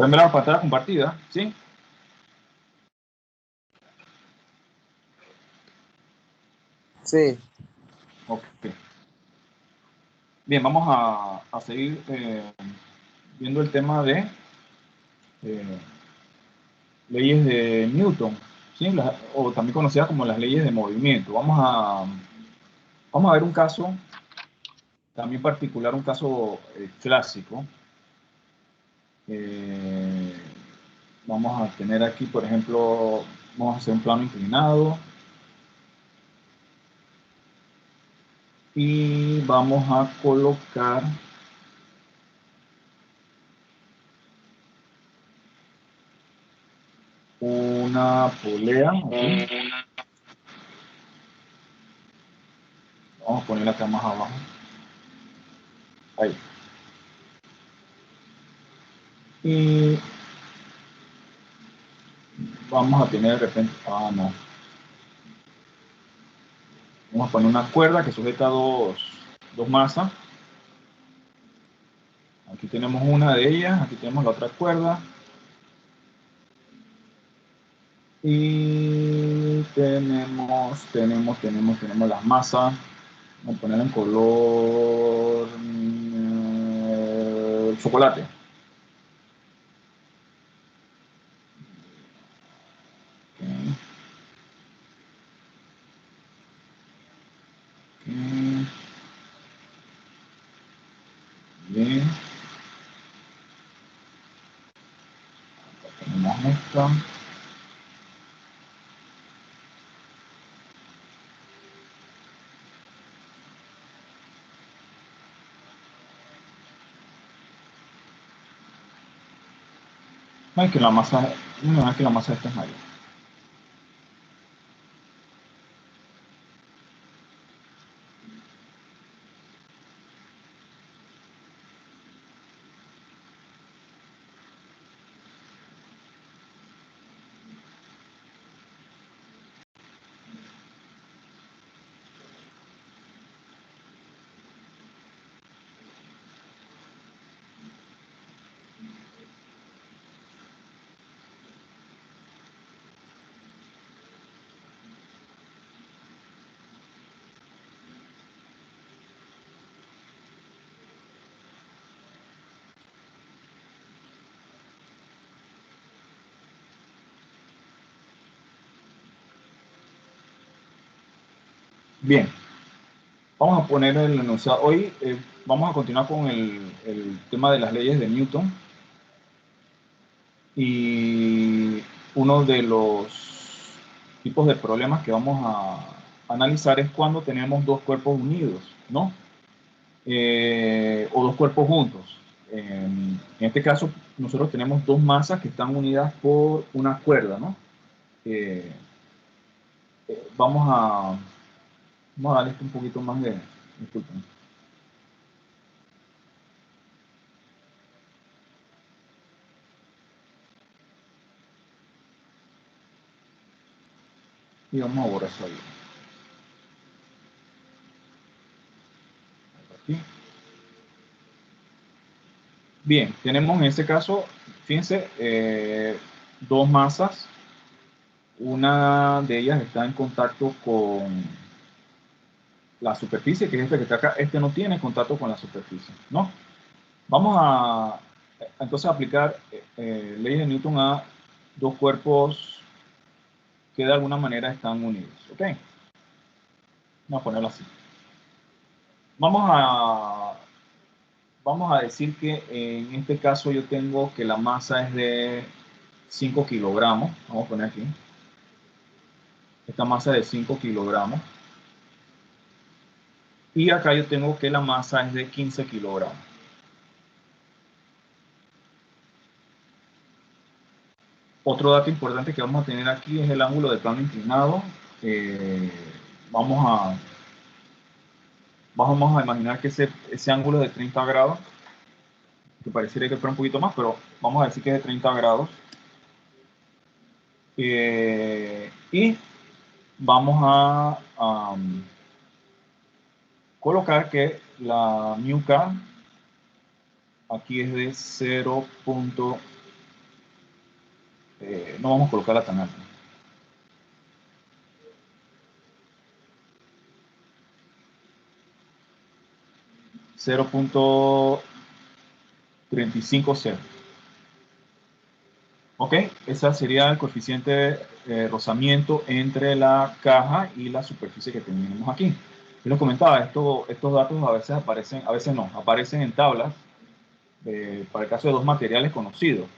Pueden ver la pantalla compartida, ¿sí? Sí. Ok. Bien, vamos a seguir viendo el tema de leyes de Newton, ¿sí? O también conocidas como las leyes de movimiento. Vamos a ver un caso, también particular, un caso clásico. Vamos a tener aquí, por ejemplo, vamos a hacer un plano inclinado. Y vamos a colocar una polea aquí. Vamos a ponerla acá más abajo. Ahí. Y vamos a tener de repente, no. Vamos a poner una cuerda que sujeta dos masas. Aquí tenemos una de ellas, aquí tenemos la otra cuerda. Y tenemos las masas. Vamos a poner en color chocolate. Okay. Okay. Bien. Tenemos esta. No es que la masa esta es mayor. Bien, vamos a poner el enunciado. Hoy vamos a continuar con el tema de las leyes de Newton. Y uno de los tipos de problemas que vamos a analizar es cuando tenemos dos cuerpos unidos, ¿no? O dos cuerpos juntos. En este caso, nosotros tenemos dos masas que están unidas por una cuerda, ¿no? Eh, vamos a darle esto un poquito más de... Disculpen. Y vamos a borrar eso ahí. Aquí. Bien, tenemos en este caso, fíjense, dos masas. Una de ellas está en contacto con la superficie, que es este que está acá. Este no tiene contacto con la superficie, ¿no? Vamos a entonces aplicar leyes de Newton a dos cuerpos que de alguna manera están unidos, ¿ok? Vamos a ponerlo así. Vamos a decir que en este caso yo tengo que la masa es de 5 kilogramos. Vamos a poner aquí. Esta masa de 5 kilogramos. Y acá yo tengo que la masa es de 15 kilogramos. Otro dato importante que vamos a tener aquí es el ángulo de plano inclinado. Vamos a imaginar que ese ángulo es de 30 grados, que pareciera que fuera un poquito más, pero vamos a decir que es de 30 grados. Y vamos a colocar que la μk aquí es de 0.0 no vamos a colocarla tan alta. .350. ¿Ok? Ese sería el coeficiente de rozamiento entre la caja y la superficie que tenemos aquí. Yo les comentaba, estos datos a veces aparecen, a veces no, aparecen en tablas para el caso de dos materiales conocidos.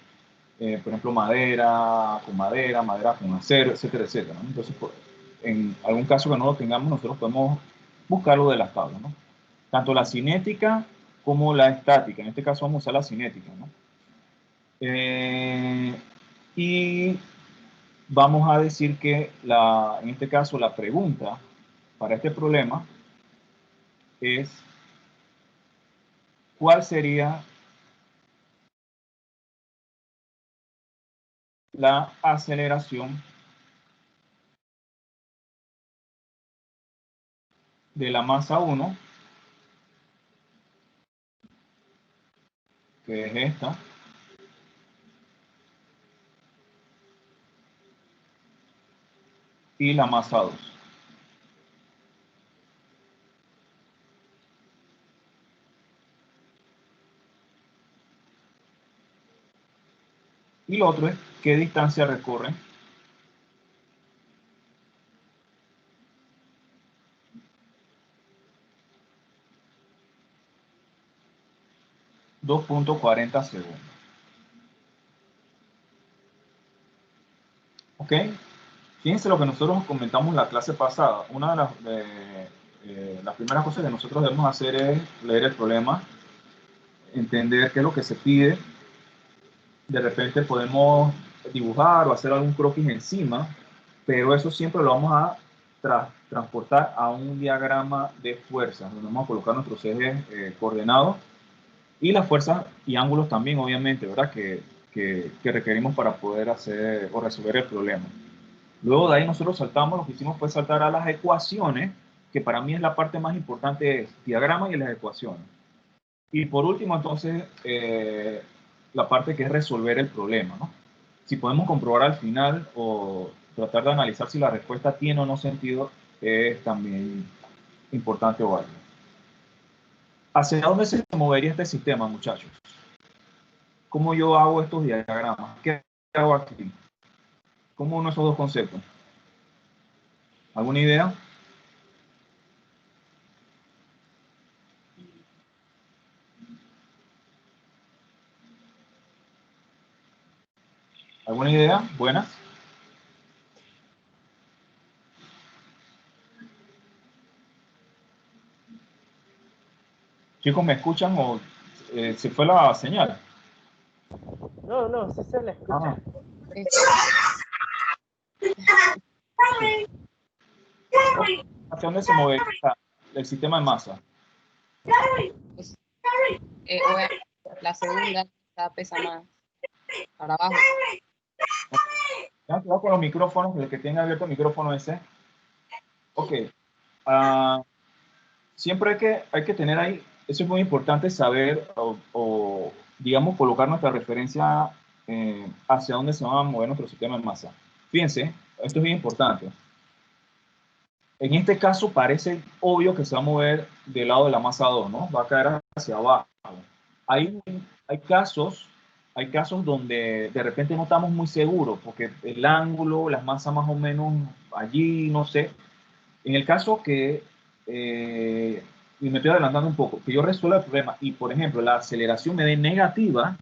Por ejemplo, madera con acero, etcétera, etcétera, ¿no? Entonces, en algún caso que no lo tengamos, nosotros podemos buscarlo de las tablas, ¿no? Tanto la cinética como la estática. En este caso vamos a usar la cinética, ¿no? Y vamos a decir que en este caso la pregunta para este problema es ¿cuál sería la aceleración de la masa 1, que es esta, y la masa 2? Y lo otro es qué distancia recorren .40 segundos. ¿Ok? Fíjense lo que nosotros comentamos en la clase pasada. Una de las primeras cosas que nosotros debemos hacer es leer el problema, entender qué es lo que se pide. De repente podemos dibujar o hacer algún croquis encima, pero eso siempre lo vamos a transportar a un diagrama de fuerzas, donde vamos a colocar nuestros ejes coordenados y las fuerzas y ángulos también, obviamente, ¿verdad? Que requerimos para poder hacer o resolver el problema. Luego de ahí nosotros saltamos, lo que hicimos fue saltar a las ecuaciones, que para mí es la parte más importante, es diagrama y las ecuaciones. Y por último, entonces, la parte que es resolver el problema, ¿no? Si podemos comprobar al final o tratar de analizar si la respuesta tiene o no sentido, es también importante o válido. ¿Hacia dónde se movería este sistema, muchachos? ¿Cómo yo hago estos diagramas? ¿Qué hago aquí? ¿Cómo uno esos dos conceptos? ¿Alguna idea? ¿Alguna idea? ¿Buenas? Chicos, ¿me escuchan o se fue la señal? No, sí se la escucha. ¿Hacia dónde se mueve el sistema de masa? Pues, obviamente, la segunda pesa más para abajo. Cuidado con los micrófonos, el que tenga abierto el micrófono ese. Ok. Siempre hay que tener ahí, eso es muy importante saber o digamos, colocar nuestra referencia hacia dónde se va a mover nuestro sistema de masa. Fíjense, esto es bien importante. En este caso parece obvio que se va a mover del lado de la masa 2, ¿no? Va a caer hacia abajo. Hay casos donde de repente no estamos muy seguros, porque el ángulo, las masas más o menos allí, no sé. En el caso que, y me estoy adelantando un poco, que yo resuelva el problema y, por ejemplo, la aceleración me dé negativa,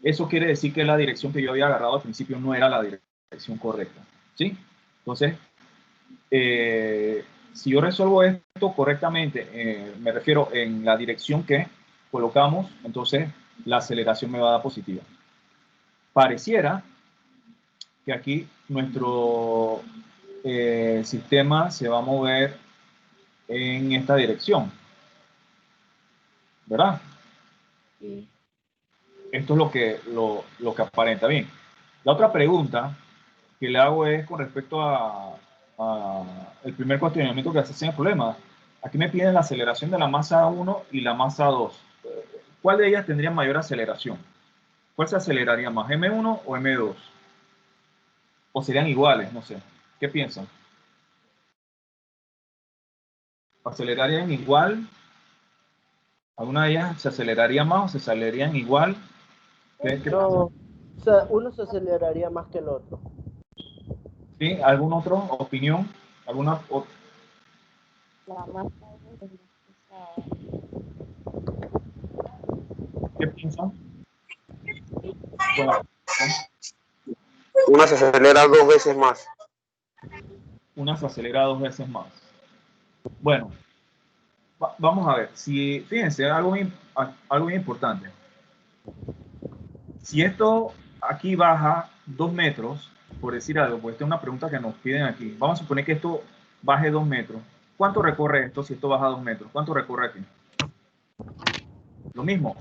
eso quiere decir que la dirección que yo había agarrado al principio no era la dirección correcta, ¿sí? Entonces, si yo resuelvo esto correctamente, me refiero en la dirección que colocamos, entonces la aceleración me va a dar positiva. Pareciera que aquí nuestro sistema se va a mover en esta dirección, ¿verdad? Sí. Esto es lo que aparenta. Bien, la otra pregunta que le hago es con respecto a el primer cuestionamiento que hace en el problema. Aquí me piden la aceleración de la masa 1 y la masa 2. ¿Cuál de ellas tendría mayor aceleración? ¿Cuál se aceleraría más, M1 o M2? ¿O serían iguales? No sé. ¿Qué piensan? ¿Acelerarían igual? ¿Alguna de ellas se aceleraría más o se acelerarían igual? ¿Qué No, o sea, uno se aceleraría más que el otro. ¿Sí? ¿Alguna otra opinión? ¿Alguna La masa es más pesada. ¿Qué piensan? Bueno, Una se acelera 2 veces más. una se acelera 2 veces más. Bueno, vamos a ver. Si, fíjense, algo muy importante. Si esto aquí baja 2 metros, por decir algo, pues esta es una pregunta que nos piden aquí. Vamos a suponer que esto baje 2 metros. ¿Cuánto recorre esto si esto baja 2 metros? ¿Cuánto recorre aquí? ¿Lo mismo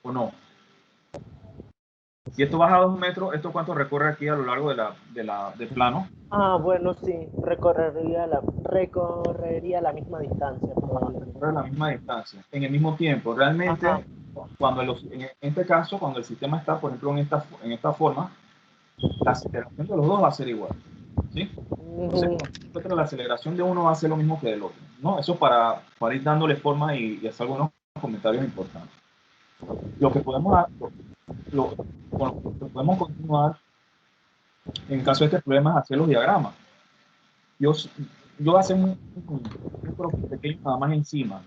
o no? Si esto baja 2 metros, ¿esto cuánto recorre aquí a lo largo del plano? Ah, bueno, sí, recorrería la misma distancia. Recorre la misma distancia, en el mismo tiempo. Realmente, Ajá. cuando en este caso, cuando el sistema está, por ejemplo, en esta forma, la aceleración de los dos va a ser igual. ¿Sí? Entonces, la aceleración de uno va a ser lo mismo que del otro, ¿no? Eso para ir dándole forma y hacer algunos comentarios importantes. Lo que podemos, podemos continuar en caso de este problema es hacer los diagramas. Yo voy a hacer un pequeño nada más encima.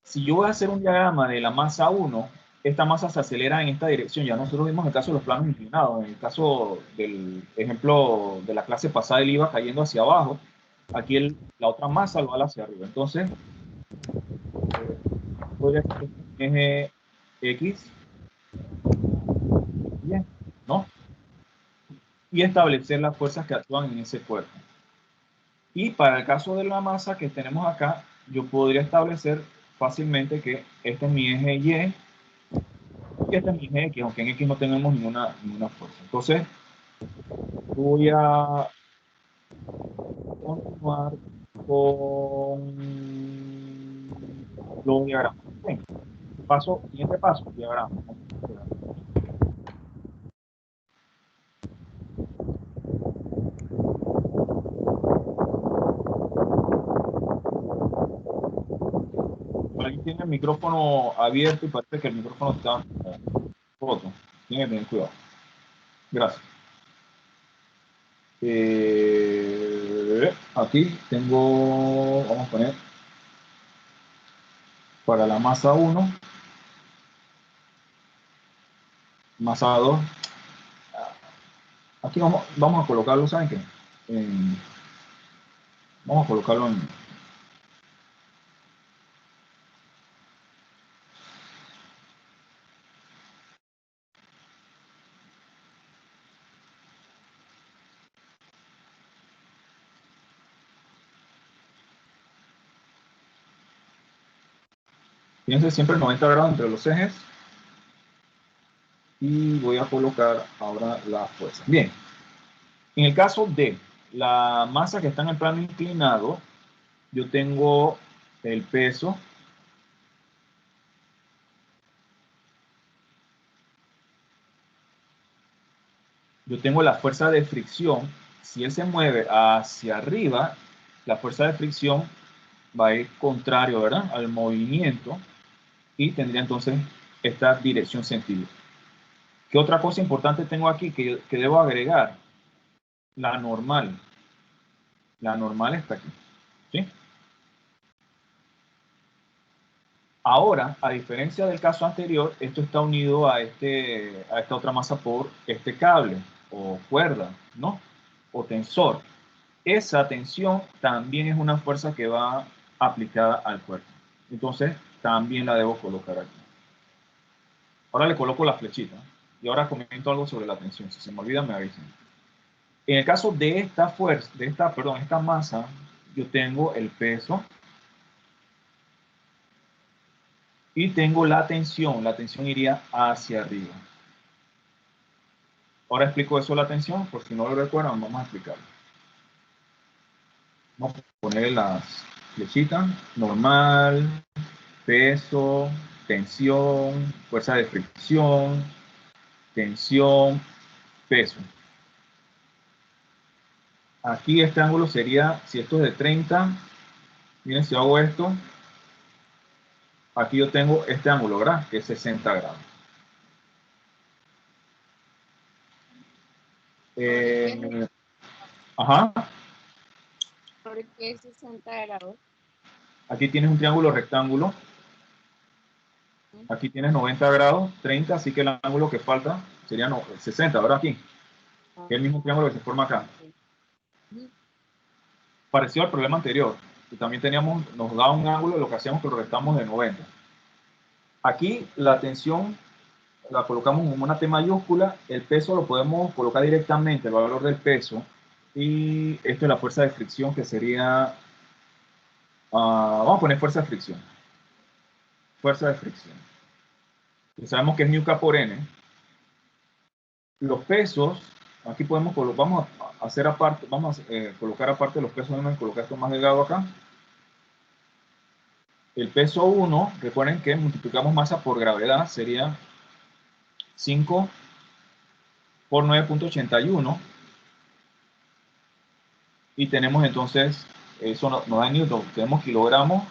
Si yo voy a hacer un diagrama de la masa 1, esta masa se acelera en esta dirección. Ya nosotros vimos el caso de los planos inclinados. En el caso del ejemplo de la clase pasada, él iba cayendo hacia abajo. Aquí la otra masa lo va hacia arriba. Entonces, podría ser eje X, bien, ¿no? Y establecer las fuerzas que actúan en ese cuerpo. Y para el caso de la masa que tenemos acá, yo podría establecer fácilmente que este es mi eje Y y este es mi eje X, aunque en X no tenemos ninguna fuerza. Entonces, voy a continuar con los diagramas. Bien. Siguiente paso, diagrama. Alguien tiene el micrófono abierto y parece que el micrófono está roto. Tiene que tener cuidado. Gracias. Aquí tengo, vamos a poner para la masa 1, masa 2. Aquí vamos a colocarlo, ¿saben qué? Vamos a colocarlo en... Fíjense siempre 90 grados entre los ejes. Y voy a colocar ahora la fuerza. Bien, en el caso de la masa que está en el plano inclinado, yo tengo el peso. Yo tengo la fuerza de fricción. Si él se mueve hacia arriba, la fuerza de fricción va a ir contrario, ¿verdad?, al movimiento y tendría entonces esta dirección centígrada. ¿Qué otra cosa importante tengo aquí que debo agregar? La normal. La normal está aquí. ¿Sí? Ahora, a diferencia del caso anterior, esto está unido a esta otra masa por este cable o cuerda, ¿no? O tensor. Esa tensión también es una fuerza que va aplicada al cuerpo. Entonces, también la debo colocar aquí. Ahora le coloco la flechita. Y ahora comento algo sobre la tensión. Si se me olvida, me avisan. En el caso de esta fuerza, esta masa, yo tengo el peso y tengo la tensión. La tensión iría hacia arriba. Ahora explico eso de la tensión, por si no lo recuerdan, vamos a explicarlo. Vamos a poner las flechitas, normal, peso, tensión, fuerza de fricción, tensión, peso. Aquí este ángulo sería, si esto es de 30, miren si hago esto, aquí yo tengo este ángulo, ¿verdad? Que es 60 grados. Ajá. ¿Por qué 60 grados? Aquí tienes un triángulo rectángulo. Aquí tienes 90 grados, 30, así que el ángulo que falta sería 60, ¿verdad? Aquí. Que es el mismo triángulo que se forma acá. Parecido al problema anterior, que también nos da un ángulo, lo que hacíamos que lo restamos de 90. Aquí la tensión la colocamos en una T mayúscula, el peso lo podemos colocar directamente, el valor del peso, y esto es la fuerza de fricción, que sería, vamos a poner fuerza de fricción. Fuerza de fricción. Y sabemos que es K por N. Los pesos, aquí vamos a hacer aparte, vamos a colocar aparte los pesos, vamos a colocar esto más delgado acá. El peso 1, recuerden que multiplicamos masa por gravedad, sería 5 por 9.81. Y tenemos entonces, eso nos da Newton, tenemos kilogramos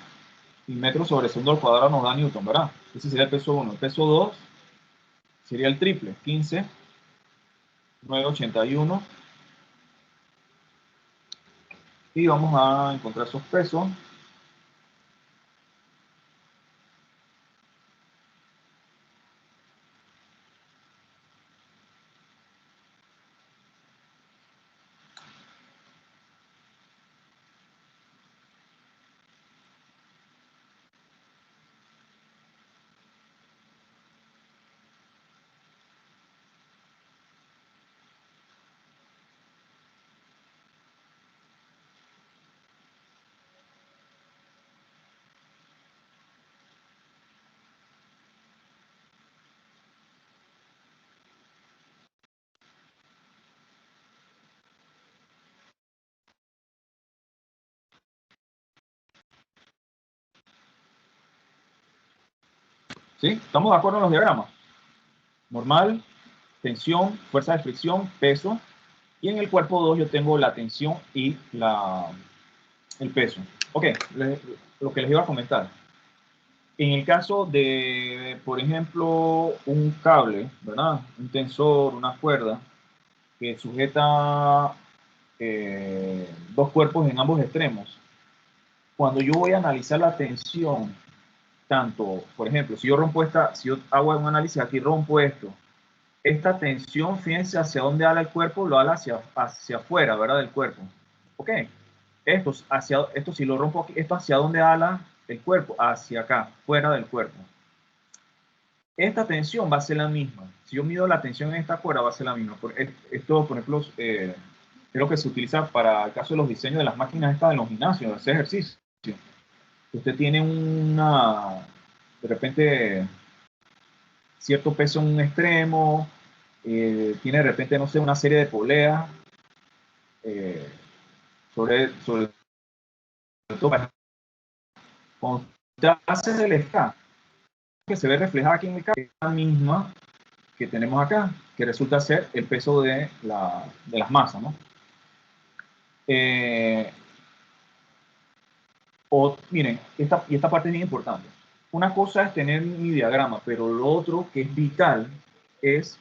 y metros sobre segundo al cuadrado nos da Newton, ¿verdad? Ese sería el peso 1. El peso 2 sería el triple, 15, 981. Y vamos a encontrar esos pesos. ¿Sí? ¿Estamos de acuerdo en los diagramas? Normal, tensión, fuerza de fricción, peso. Y en el cuerpo 2 yo tengo la tensión y el peso. Ok, lo que les iba a comentar. En el caso de, por ejemplo, un cable, ¿verdad? Un tensor, una cuerda, que sujeta dos cuerpos en ambos extremos. Cuando yo voy a analizar la tensión, tanto, por ejemplo, si yo hago un análisis aquí, rompo esto, esta tensión, fíjense hacia dónde ala el cuerpo, lo ala hacia afuera, ¿verdad? Del cuerpo. Ok, esto si lo rompo aquí, esto hacia dónde ala el cuerpo, hacia acá, fuera del cuerpo. Esta tensión va a ser la misma. Si yo mido la tensión en esta cuerda, va a ser la misma. Esto, por ejemplo, es lo que se utiliza para el caso de los diseños de las máquinas estas de los gimnasios, de hacer ejercicio. Usted tiene de repente, cierto peso en un extremo, tiene de repente, no sé, una serie de poleas sobre todo, cuando usted hace el SK, que se ve reflejada aquí en el cable, es la misma que tenemos acá, que resulta ser el peso de las masas, ¿no? Miren, esta parte es bien importante. Una cosa es tener mi diagrama, pero lo otro que es vital es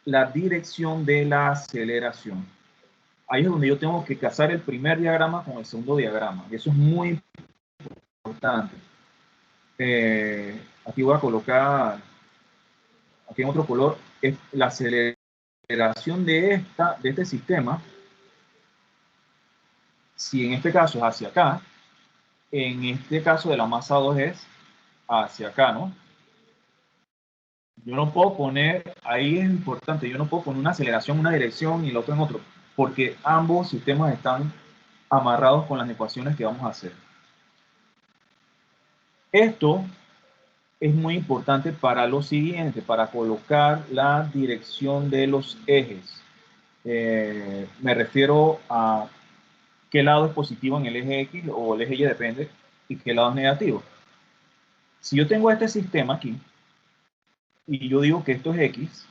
la dirección de la aceleración. Ahí es donde yo tengo que casar el primer diagrama con el segundo diagrama. Y eso es muy importante. Aquí voy a colocar, aquí en otro color, es la aceleración de este sistema. Si en este caso es hacia acá, en este caso de la masa 2 es hacia acá, ¿no? Yo no puedo poner, ahí es importante, yo no puedo poner una aceleración en una dirección y el otro en otro, porque ambos sistemas están amarrados con las ecuaciones que vamos a hacer. Esto es muy importante para lo siguiente, para colocar la dirección de los ejes. Me refiero a qué lado es positivo en el eje X o el eje Y, depende, y qué lado es negativo. Si yo tengo este sistema aquí, y yo digo que esto es X,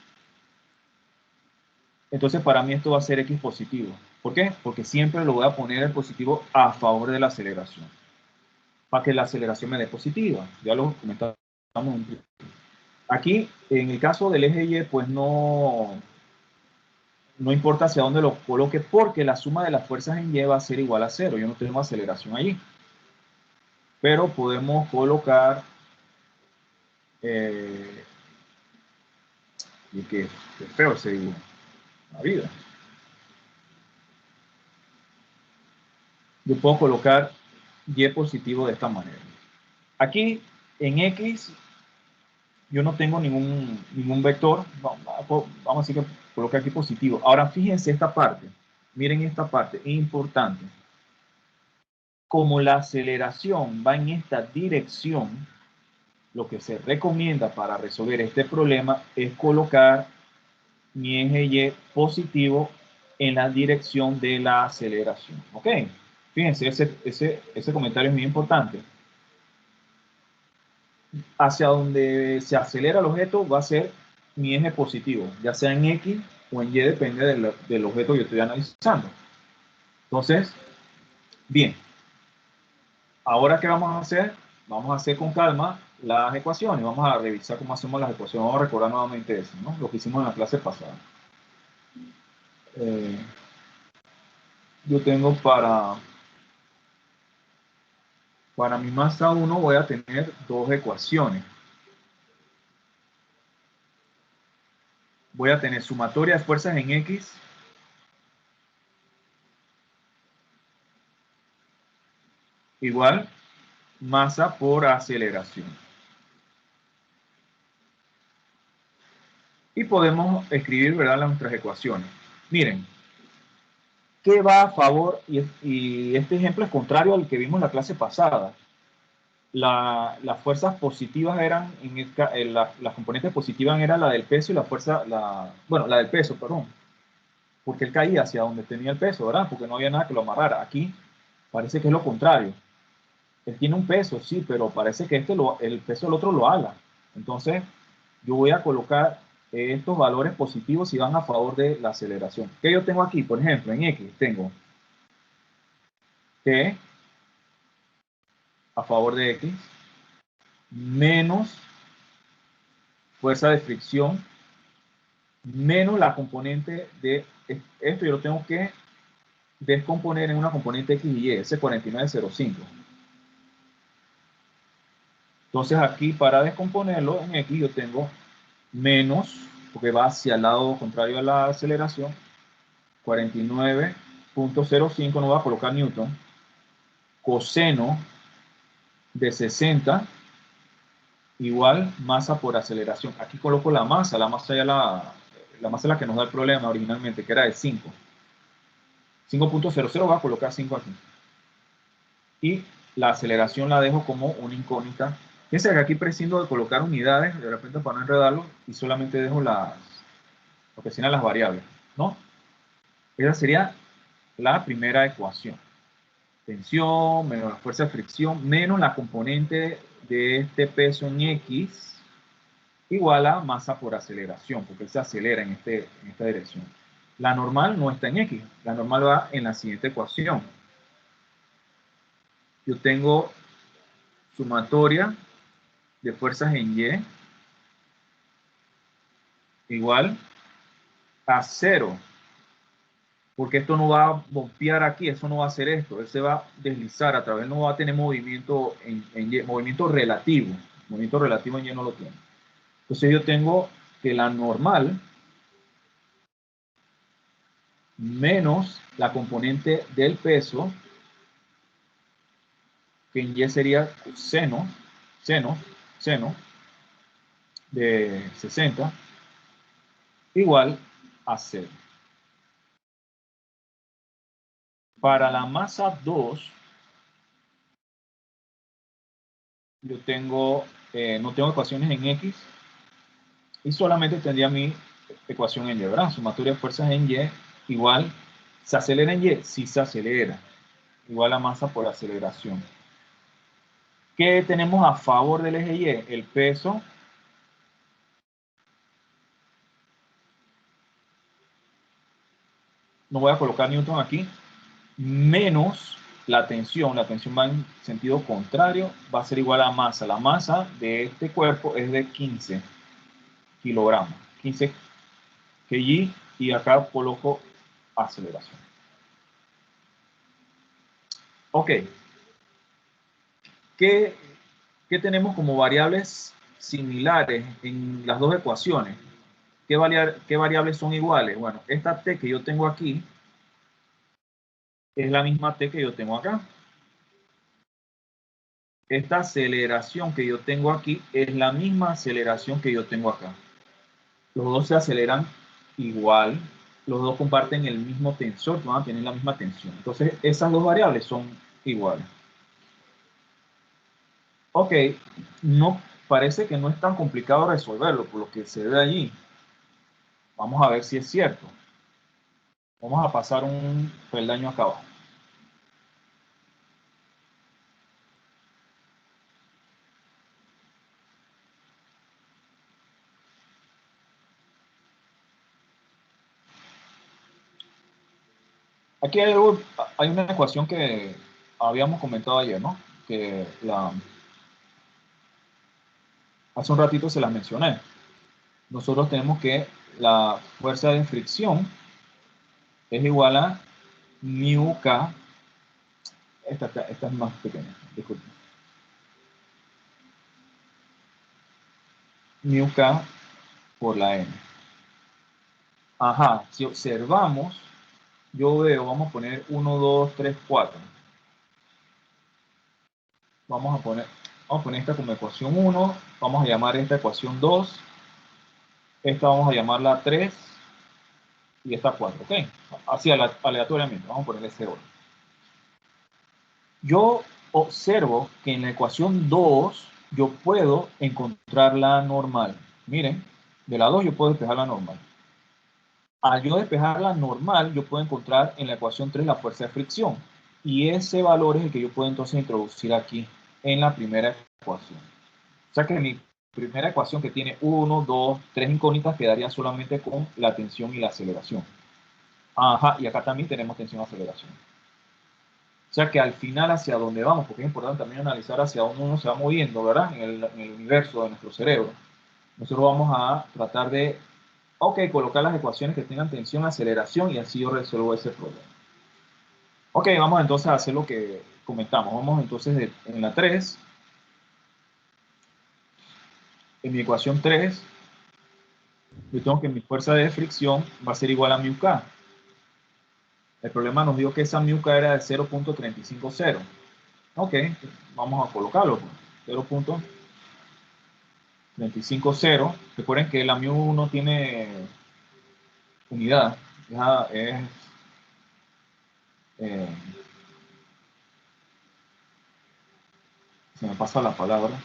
entonces para mí esto va a ser X positivo. ¿Por qué? Porque siempre lo voy a poner el positivo a favor de la aceleración, para que la aceleración me dé positiva. Ya lo comentamos un poco. Aquí, en el caso del eje Y, pues no importa hacia dónde lo coloque, porque la suma de las fuerzas en Y va a ser igual a 0. Yo no tengo aceleración allí. Pero podemos colocar, y que feo ese dibujo, la vida. Yo puedo colocar Y positivo de esta manera. Aquí, en X, yo no tengo ningún vector. Vamos a decir que coloque aquí positivo. Ahora, fíjense esta parte. Miren esta parte, es importante. Como la aceleración va en esta dirección, lo que se recomienda para resolver este problema es colocar mi eje Y positivo en la dirección de la aceleración. ¿Ok? Fíjense, ese comentario es muy importante. Hacia donde se acelera el objeto va a ser mi eje positivo, ya sea en X o en Y, depende del objeto que yo estoy analizando. Entonces, bien. Ahora, ¿qué vamos a hacer? Vamos a hacer con calma las ecuaciones. Vamos a revisar cómo hacemos las ecuaciones. Vamos a recordar nuevamente eso, ¿no? Lo que hicimos en la clase pasada. Yo tengo para mi masa 1 voy a tener dos ecuaciones. Voy a tener sumatoria de fuerzas en X igual masa por aceleración. Y podemos escribir, ¿verdad?, nuestras ecuaciones. Miren, ¿qué va a favor? Y este ejemplo es contrario al que vimos en la clase pasada. Las fuerzas positivas eran, las componentes positivas eran la del peso y la fuerza, bueno, la del peso, perdón, porque él caía hacia donde tenía el peso, ¿verdad? Porque no había nada que lo amarrara. Aquí parece que es lo contrario. Él tiene un peso, sí, pero parece que el peso del otro lo ala. Entonces, yo voy a colocar estos valores positivos y van a favor de la aceleración. ¿Qué yo tengo aquí? Por ejemplo, en X tengo T a favor de X menos fuerza de fricción menos la componente de esto. Yo lo tengo que descomponer en una componente X y Y, ese 4905. Entonces aquí, para descomponerlo en X, yo tengo menos, porque va hacia el lado contrario a la aceleración, 49.05, no va a colocar Newton, coseno de 60 igual masa por aceleración. Aquí coloco la masa ya la masa es la que nos da el problema originalmente, que era de 5. 5.00, va a colocar 5 aquí. Y la aceleración la dejo como una incógnita. Fíjense que aquí prescindo de colocar unidades, de repente para no enredarlo, y solamente dejo lo que sean las variables, ¿no? Esa sería la primera ecuación. Tensión menos la fuerza de fricción menos la componente de este peso en X igual a masa por aceleración, porque él se acelera en esta dirección. La normal no está en X, la normal va en la siguiente ecuación. Yo tengo sumatoria de fuerzas en Y igual a 0, porque esto no va a bombear aquí, eso no va a hacer esto, él se va a deslizar a través, no va a tener movimiento en Y, movimiento relativo en Y no lo tiene. Entonces yo tengo que la normal menos la componente del peso, que en Y sería seno de 60, igual a 0. Para la masa 2, yo no tengo ecuaciones en X y solamente tendría mi ecuación en Y, ¿verdad? Sumatoria de fuerzas en Y igual, ¿se acelera en Y? Sí se acelera, igual a masa por aceleración. ¿Qué tenemos a favor del eje Y? El peso no voy a colocar Newton aquí, menos la tensión va en sentido contrario, va a ser igual a masa. La masa de este cuerpo es de 15 kilogramos, 15 kg, y acá coloco aceleración. Ok. ¿Qué tenemos como variables similares en las dos ecuaciones? ¿Qué variables son iguales? Bueno, esta t que yo tengo aquí es la misma t que yo tengo acá. Esta aceleración que yo tengo aquí es la misma aceleración que yo tengo acá. Los dos se aceleran igual, los dos comparten el mismo tensor, van a tener la misma tensión. Entonces, esas dos variables son iguales. Ok, no, parece que no es tan complicado resolverlo por lo que se ve allí. Vamos a ver si es cierto. Vamos a pasar un peldaño acá abajo. Aquí hay una ecuación que habíamos comentado ayer, ¿no? Que hace un ratito se las mencioné. Nosotros tenemos que la fuerza de fricción es igual a mu k. Esta es más pequeña, disculpen. Mu k por la m. Ajá, si observamos, yo veo, vamos a poner 1, 2, 3, 4. Vamos a poner esta como ecuación 1, vamos a llamar esta ecuación 2, esta vamos a llamarla 3 y esta 4, ¿ok? Así aleatoriamente, vamos a poner ese orden. Yo observo que en la ecuación 2 yo puedo encontrar la normal. Miren, de la 2 yo puedo despejar la normal. Al yo despejar la normal, yo puedo encontrar en la ecuación 3 la fuerza de fricción. Y ese valor es el que yo puedo entonces introducir aquí en la primera ecuación. O sea que mi primera ecuación, que tiene 1, 2, 3 incógnitas, quedaría solamente con la tensión y la aceleración. Ajá, y acá también tenemos tensión y aceleración. O sea que al final hacia dónde vamos, porque es importante también analizar hacia dónde uno se va moviendo, ¿verdad? En el universo de nuestro cerebro. Nosotros vamos a tratar de, colocar las ecuaciones que tengan tensión, aceleración, y así yo resuelvo ese problema. Ok, vamos entonces a hacer lo que comentamos. Vamos entonces en la 3. En mi ecuación 3, yo tengo que mi fuerza de fricción va a ser igual a mu k. El problema nos dio que esa mu k era de 0.350. Ok, vamos a colocarlo. 0.350. Recuerden que la mu no tiene unidad. Eh, se me pasa la palabra.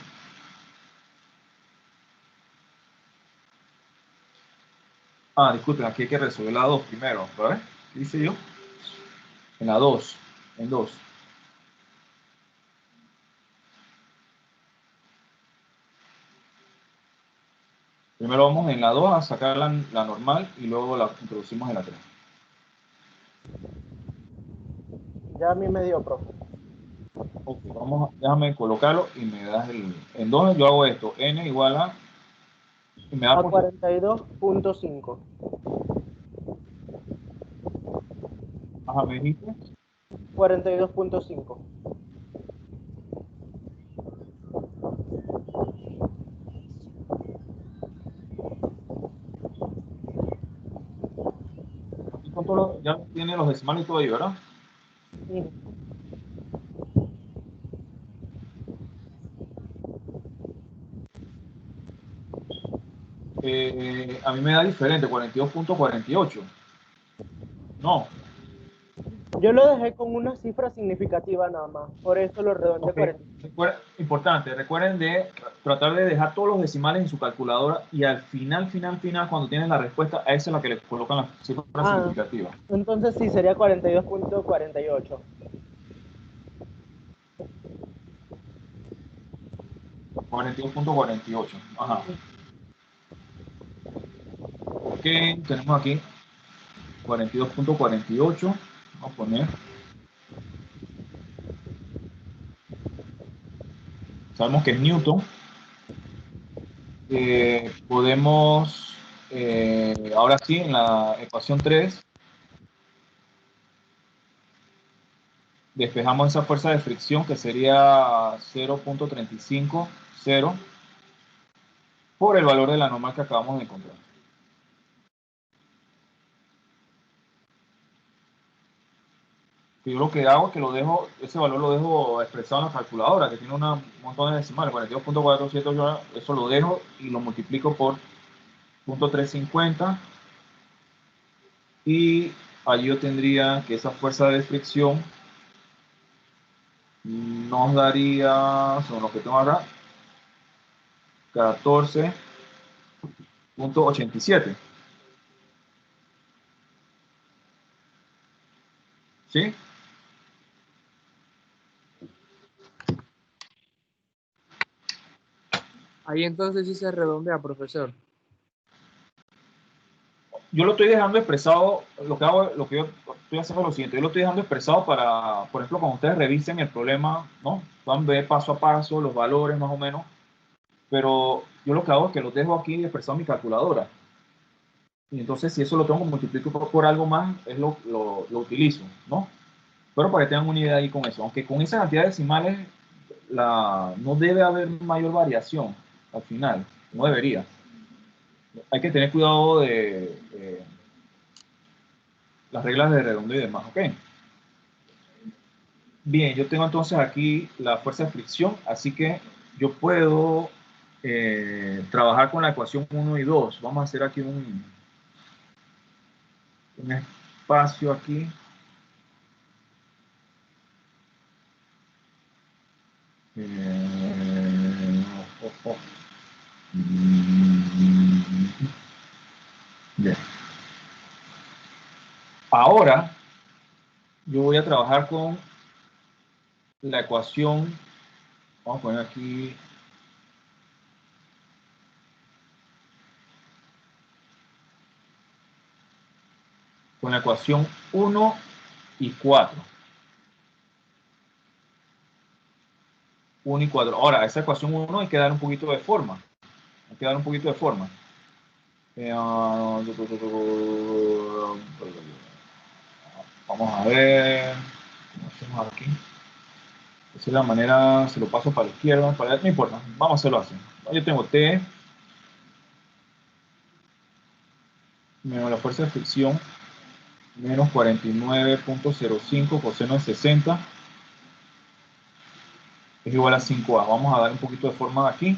Disculpen, aquí hay que resolver la 2 primero. ¿Verdad? ¿Qué dice yo? En la 2. En 2. Primero vamos en la 2 a sacar la normal y luego la introducimos en la 3. Ya a mí me dio, profe. Ok, déjame colocarlo y me das en 2 yo hago esto. N igual a... Y me da A por... 42.5. Ajá, me dijiste. 42.5. Aquí con todo, ya tiene los decimales y todo ahí, ¿verdad? A mí me da diferente, 42.48. No, Yo lo dejé con una cifra significativa nada más. Por eso lo redondeé ok. 40. Importante, recuerden de tratar de dejar todos los decimales en su calculadora y al final, cuando tienen la respuesta, a esa es la que le colocan la cifra significativa. Entonces sí, sería 42.48. 42.48. Ajá. Ok, tenemos aquí 42.48. Vamos a poner. Sabemos que es Newton. Podemos, ahora sí, en la ecuación 3, despejamos esa fuerza de fricción que sería 0.350 por el valor de la normal que acabamos de encontrar. Yo lo que hago es que lo dejo, ese valor lo dejo expresado en la calculadora, que tiene un montón de decimales, 42.478, eso lo dejo y lo multiplico por 0.350, y allí yo tendría que esa fuerza de fricción nos daría, según lo que tengo acá, 14.87. ¿Sí? Ahí entonces sí se redondea, profesor. Yo lo estoy dejando expresado, lo que yo estoy haciendo es lo siguiente, yo lo estoy dejando expresado para, por ejemplo, cuando ustedes revisen el problema, ¿no? Van a ver paso a paso los valores más o menos, pero yo lo que hago es que lo dejo aquí expresado en mi calculadora. Y entonces, si eso lo tengo, multiplico por algo más, es lo utilizo, ¿no? Pero para que tengan una idea ahí con eso. Aunque con esa cantidad de decimales no debe haber mayor variación al final, no debería. Hay que tener cuidado de las reglas de redondeo y demás, ¿ok? Bien, yo tengo entonces aquí la fuerza de fricción, así que yo puedo trabajar con la ecuación 1 y 2. Vamos a hacer aquí un espacio aquí. Oh, oh. Bien. Ahora yo voy a trabajar con la ecuación, vamos a poner aquí, con la ecuación 1 y 4. 1 y 4. Ahora, a esa ecuación 1 hay que dar un poquito de forma. Hay que dar un poquito de forma. Vamos a ver. ¿Cómo hacemos aquí? Esa es la manera, se lo paso para la izquierda, no importa. Vamos a hacerlo así. Yo tengo T menos la fuerza de fricción menos 49.05 coseno de 60 es igual a 5A. Vamos a dar un poquito de forma aquí.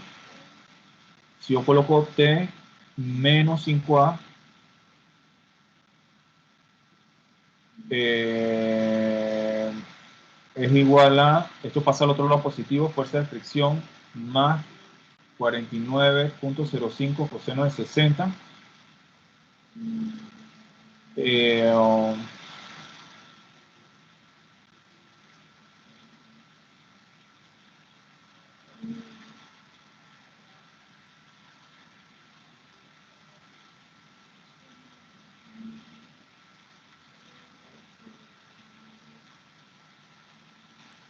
Si yo coloco T menos 5A, es igual a, esto pasa al otro lado positivo, fuerza de fricción más 49.05 coseno de 60.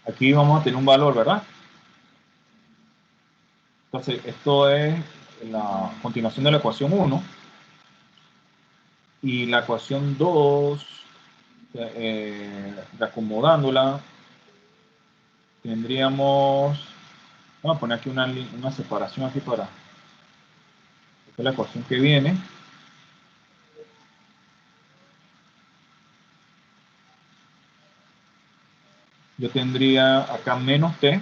Aquí vamos a tener un valor, ¿verdad? Entonces, esto es la continuación de la ecuación 1. Y la ecuación 2, reacomodándola, tendríamos, vamos a poner aquí una separación aquí para, esta es la ecuación que viene. Yo tendría acá menos T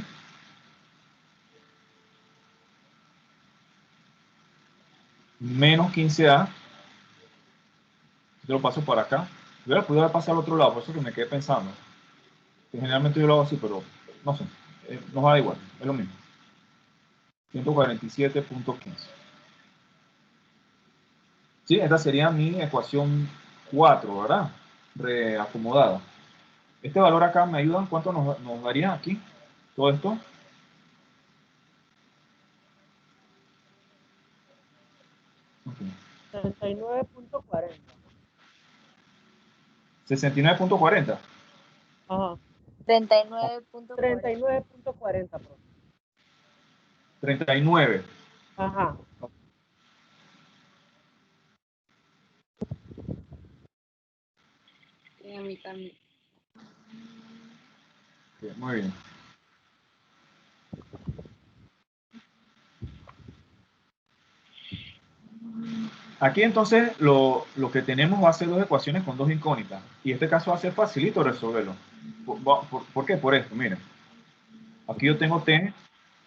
menos 15A. Yo lo paso para acá. Yo lo pudiera pasar al otro lado, por eso que me quedé pensando. Que generalmente yo lo hago así, pero no sé. Nos va a dar igual, es lo mismo. 147.15. Sí, esta sería mi ecuación 4, ¿verdad? Reacomodada. Este valor acá me ayuda. ¿Cuánto nos daría aquí? Todo esto. Okay. 39.40. 69.40. Ajá. 39.40. 39.40, profe. 39. Ajá. Y a mí también. Bien, muy bien. Aquí entonces lo que tenemos va a ser dos ecuaciones con dos incógnitas. Y este caso va a ser facilito resolverlo. ¿Por qué? Por esto, miren. Aquí yo tengo t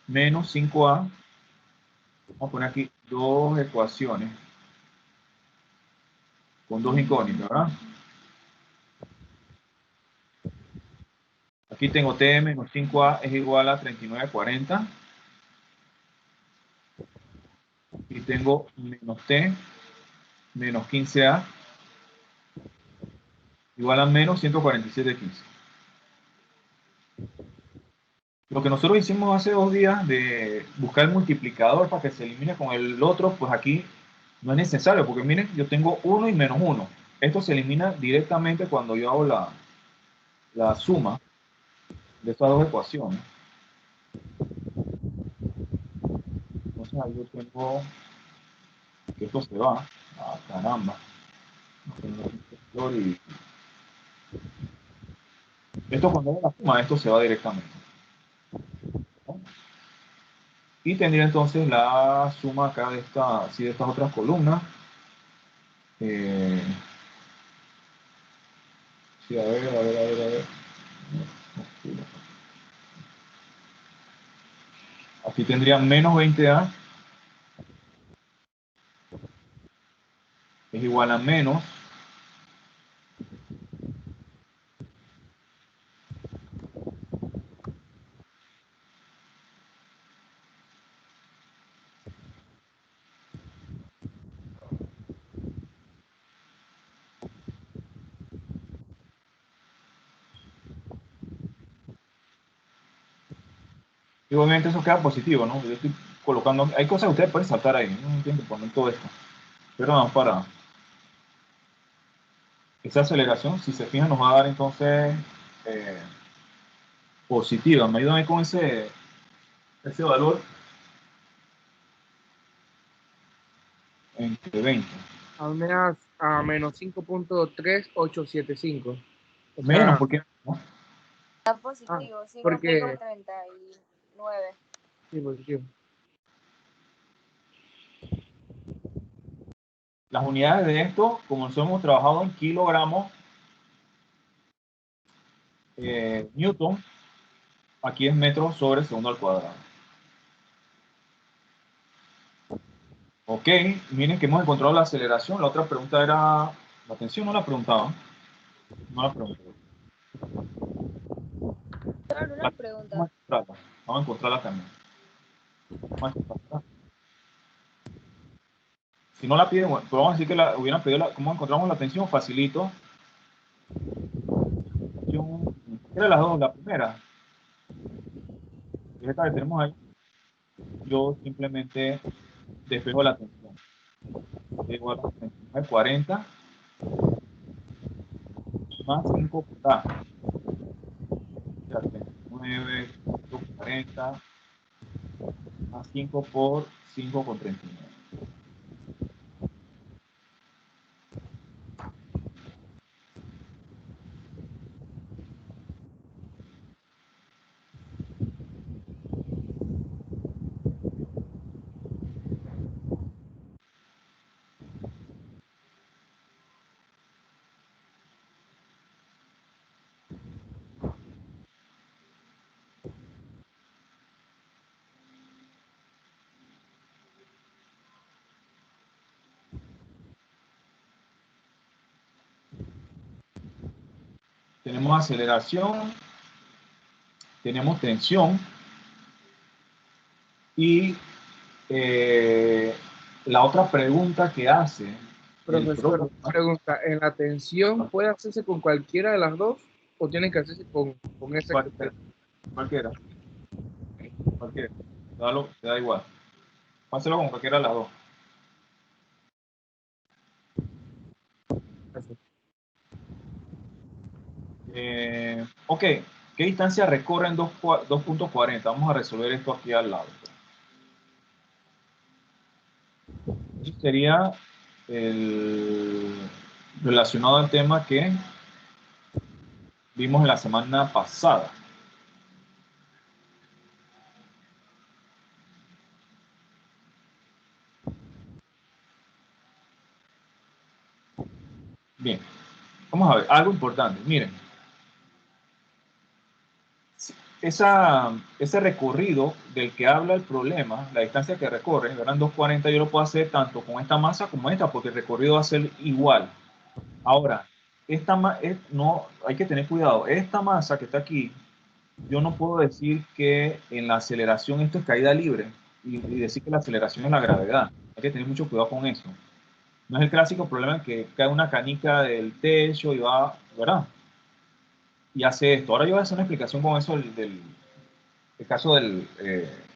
menos 5a. Vamos a poner aquí dos ecuaciones con dos incógnitas, ¿verdad? Aquí tengo t menos 5a es igual a 39,40. Y tengo menos t menos 15a igual a menos 147,15. Lo que nosotros hicimos hace 2 días de buscar el multiplicador para que se elimine con el otro, pues aquí no es necesario, porque miren, yo tengo 1 y menos 1. Esto se elimina directamente cuando yo hago la suma de estas dos ecuaciones. Entonces ahí yo tengo que esto se va. Ah, caramba. Y esto cuando hago la suma, esto se va directamente. Y tendría entonces la suma acá de estas otras columnas. Sí, a ver. Aquí tendría menos 20a es igual a menos y obviamente eso queda positivo, ¿no? Yo estoy colocando, hay cosas que ustedes pueden saltar ahí, no tienen que poner todo esto. Pero vamos para esa aceleración, si se fijan, nos va a dar entonces positiva. Me ayudan ahí con ese valor entre 20. A menos 5.3875. O Menos, sea, ¿por qué? ¿No? Está ah, positivo, porque 5.39. sí, positivo. Las unidades de esto, como nosotros hemos trabajado en kilogramos, newton, aquí es metros sobre segundo al cuadrado. Ok, miren que hemos encontrado la aceleración. La otra pregunta era, la tensión no la preguntaban. No la pregunté. Claro, una pregunta. Vamos a encontrarla también. Vamos a encontrarla. Si no la piden, bueno, pues vamos a decir que la hubieran pedido, ¿cómo encontramos la tensión? Facilito. ¿Qué era las dos? La primera, esta que tenemos ahí, yo simplemente despejo la tensión. Igual a 39,40 más 5 por A. 39,40 más 5 por 5,39. Tenemos aceleración, tenemos tensión y la otra pregunta que hace el Profesor, problema, pregunta, ¿en la tensión puede hacerse con cualquiera de las dos o tiene que hacerse con esa que usted? cualquiera, te da igual. Páselo con cualquiera de las dos. hace? Ok, ¿qué distancia recorren 2.40? Vamos a resolver esto aquí al lado. Eso sería relacionado al tema que vimos en la semana pasada. Bien, vamos a ver, algo importante. Miren, ese recorrido del que habla el problema, la distancia que recorre, eran 240, yo lo puedo hacer tanto con esta masa como esta, porque el recorrido va a ser igual. Ahora, no, hay que tener cuidado. Esta masa que está aquí, yo no puedo decir que en la aceleración esto es caída libre y decir que la aceleración es la gravedad. Hay que tener mucho cuidado con eso. No es el clásico problema que cae una canica del techo y va, ¿verdad? Y hace esto. Ahora yo voy a hacer una explicación con eso el caso del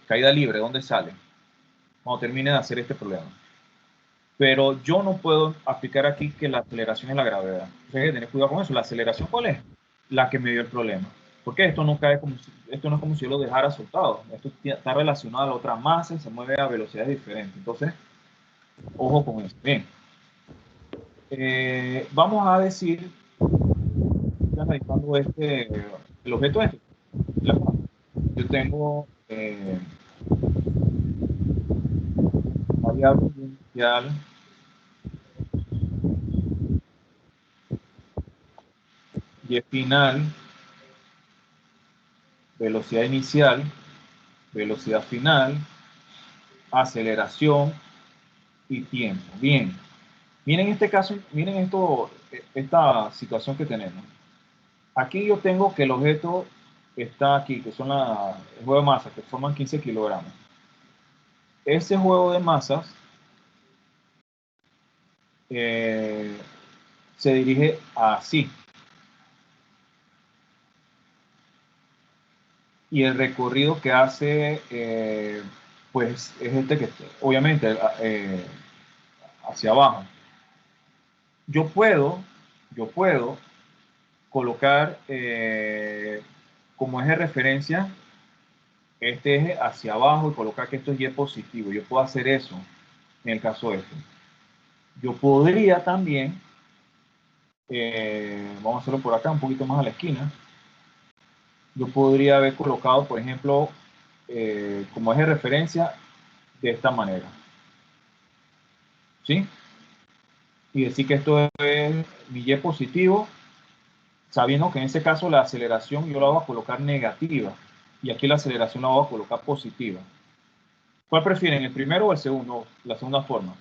caída libre, ¿dónde sale? Cuando termine de hacer este problema. Pero yo no puedo aplicar aquí que la aceleración es la gravedad. Entonces hay que tener cuidado con eso. ¿La aceleración cuál es? La que me dio el problema. Porque esto no cae esto no es como si yo lo dejara soltado. Esto está relacionado a la otra masa y se mueve a velocidades diferentes. Entonces, ojo con eso. Bien. Vamos a decir, estoy analizando el objeto este. Yo tengo variable inicial, y final, velocidad inicial, velocidad final, aceleración y tiempo. Bien, miren este caso, miren esta situación que tenemos. Aquí yo tengo que el objeto está aquí, que son el juego de masas, que forman 15 kilogramos. Ese juego de masas se dirige así. Y el recorrido que hace, pues es este que, obviamente, hacia abajo. Yo puedo colocar como eje de referencia este eje hacia abajo y colocar que esto es Y positivo. Yo puedo hacer eso en el caso de este. Yo podría también, vamos a hacerlo por acá, un poquito más a la esquina. Yo podría haber colocado, por ejemplo, como eje de referencia de esta manera. ¿Sí? Y decir que esto es mi Y positivo, sabiendo que en ese caso la aceleración yo la voy a colocar negativa y aquí la aceleración la voy a colocar positiva. ¿Cuál prefieren, el primero o el segundo? La segunda forma.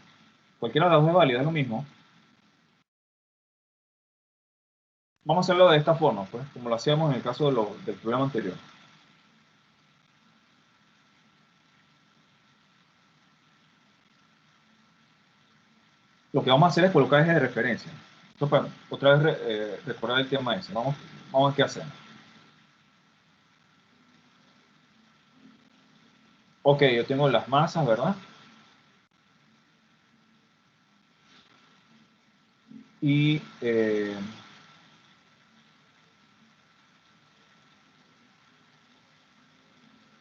Cualquiera de las dos es válida, es lo mismo. Vamos a hacerlo de esta forma, pues, como lo hacíamos en el caso del programa anterior. Lo que vamos a hacer es colocar eje de referencia. Esto para otra vez recordar el tema ese. Vamos a ver qué hacemos. Ok, yo tengo las masas, ¿verdad? Y este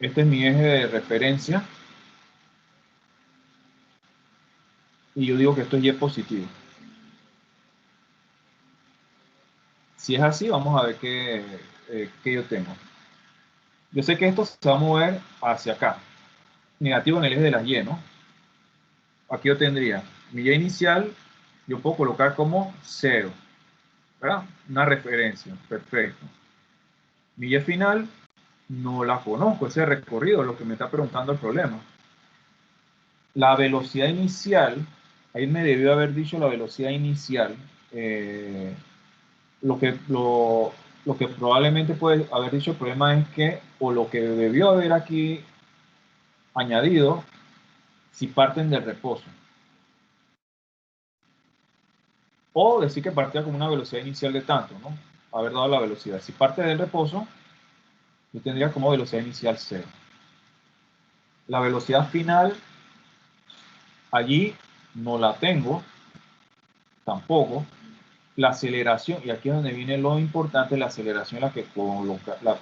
es mi eje de referencia. Y yo digo que esto es Y positivo. Si es así, vamos a ver qué yo tengo. Yo sé que esto se va a mover hacia acá. Negativo en el eje de las Y, ¿no? Aquí yo tendría mi Y inicial, yo puedo colocar como 0, ¿verdad? Una referencia, perfecto. Mi Y final, no la conozco, ese recorrido es lo que me está preguntando el problema. La velocidad inicial, ahí me debió haber dicho la velocidad inicial, lo que probablemente puede haber dicho el problema es que, o lo que debió haber aquí añadido, si parten del reposo. O decir que partía con una velocidad inicial de tanto, ¿no? Haber dado la velocidad. Si parte del reposo, yo tendría como velocidad inicial 0. La velocidad final, allí no la tengo, tampoco. la aceleración, y aquí es donde viene lo importante, la aceleración la que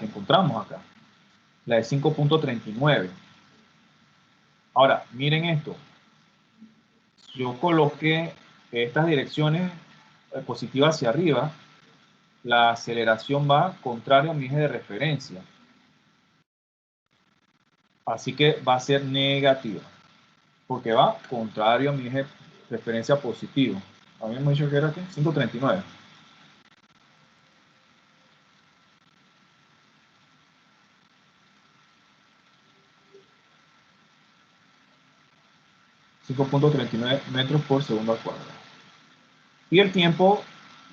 encontramos acá, la de 5.39. Ahora, miren esto. Yo coloqué estas direcciones positivas hacia arriba, la aceleración va contraria a mi eje de referencia. Así que va a ser negativa, porque va contrario a mi eje de referencia positivo. Habíamos dicho que era ¿qué? 539. metros por segundo al cuadrado. Y el tiempo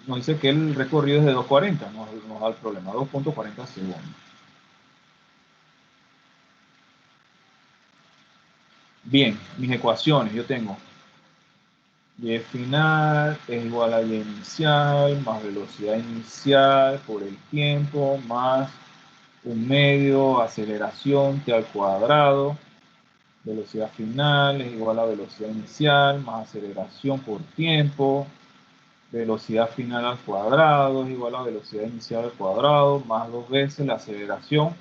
nos dice que el recorrido es de 2.40, nos da el problema, 2.40 segundos. Bien, mis ecuaciones, yo tengo y final es igual a y inicial más velocidad inicial por el tiempo más un medio aceleración t al cuadrado. Velocidad final es igual a velocidad inicial más aceleración por tiempo. Velocidad final al cuadrado es igual a velocidad inicial al cuadrado más 2 veces la aceleración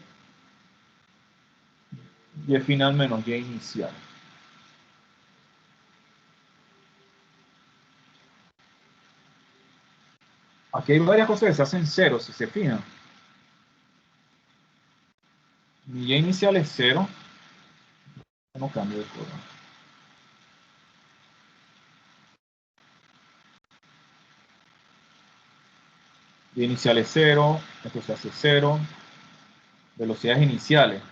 y final menos y inicial. Aquí hay varias cosas que se hacen cero, si se fijan. Mi y inicial es 0. No cambio de color. Y inicial es 0, esto se hace 0. Velocidades iniciales.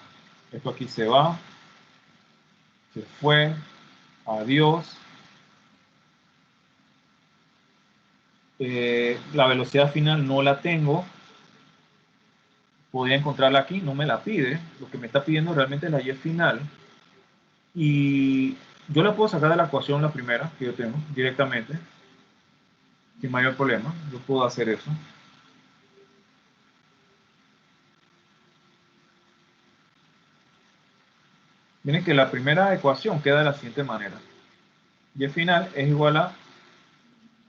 Esto aquí se va, se fue, adiós. La velocidad final no la tengo. Podría encontrarla aquí, no me la pide. Lo que me está pidiendo realmente es la y final. Y yo la puedo sacar de la ecuación, la primera que yo tengo, directamente. Sin mayor problema. Yo puedo hacer eso. Miren que la primera ecuación queda de la siguiente manera. Y final es igual a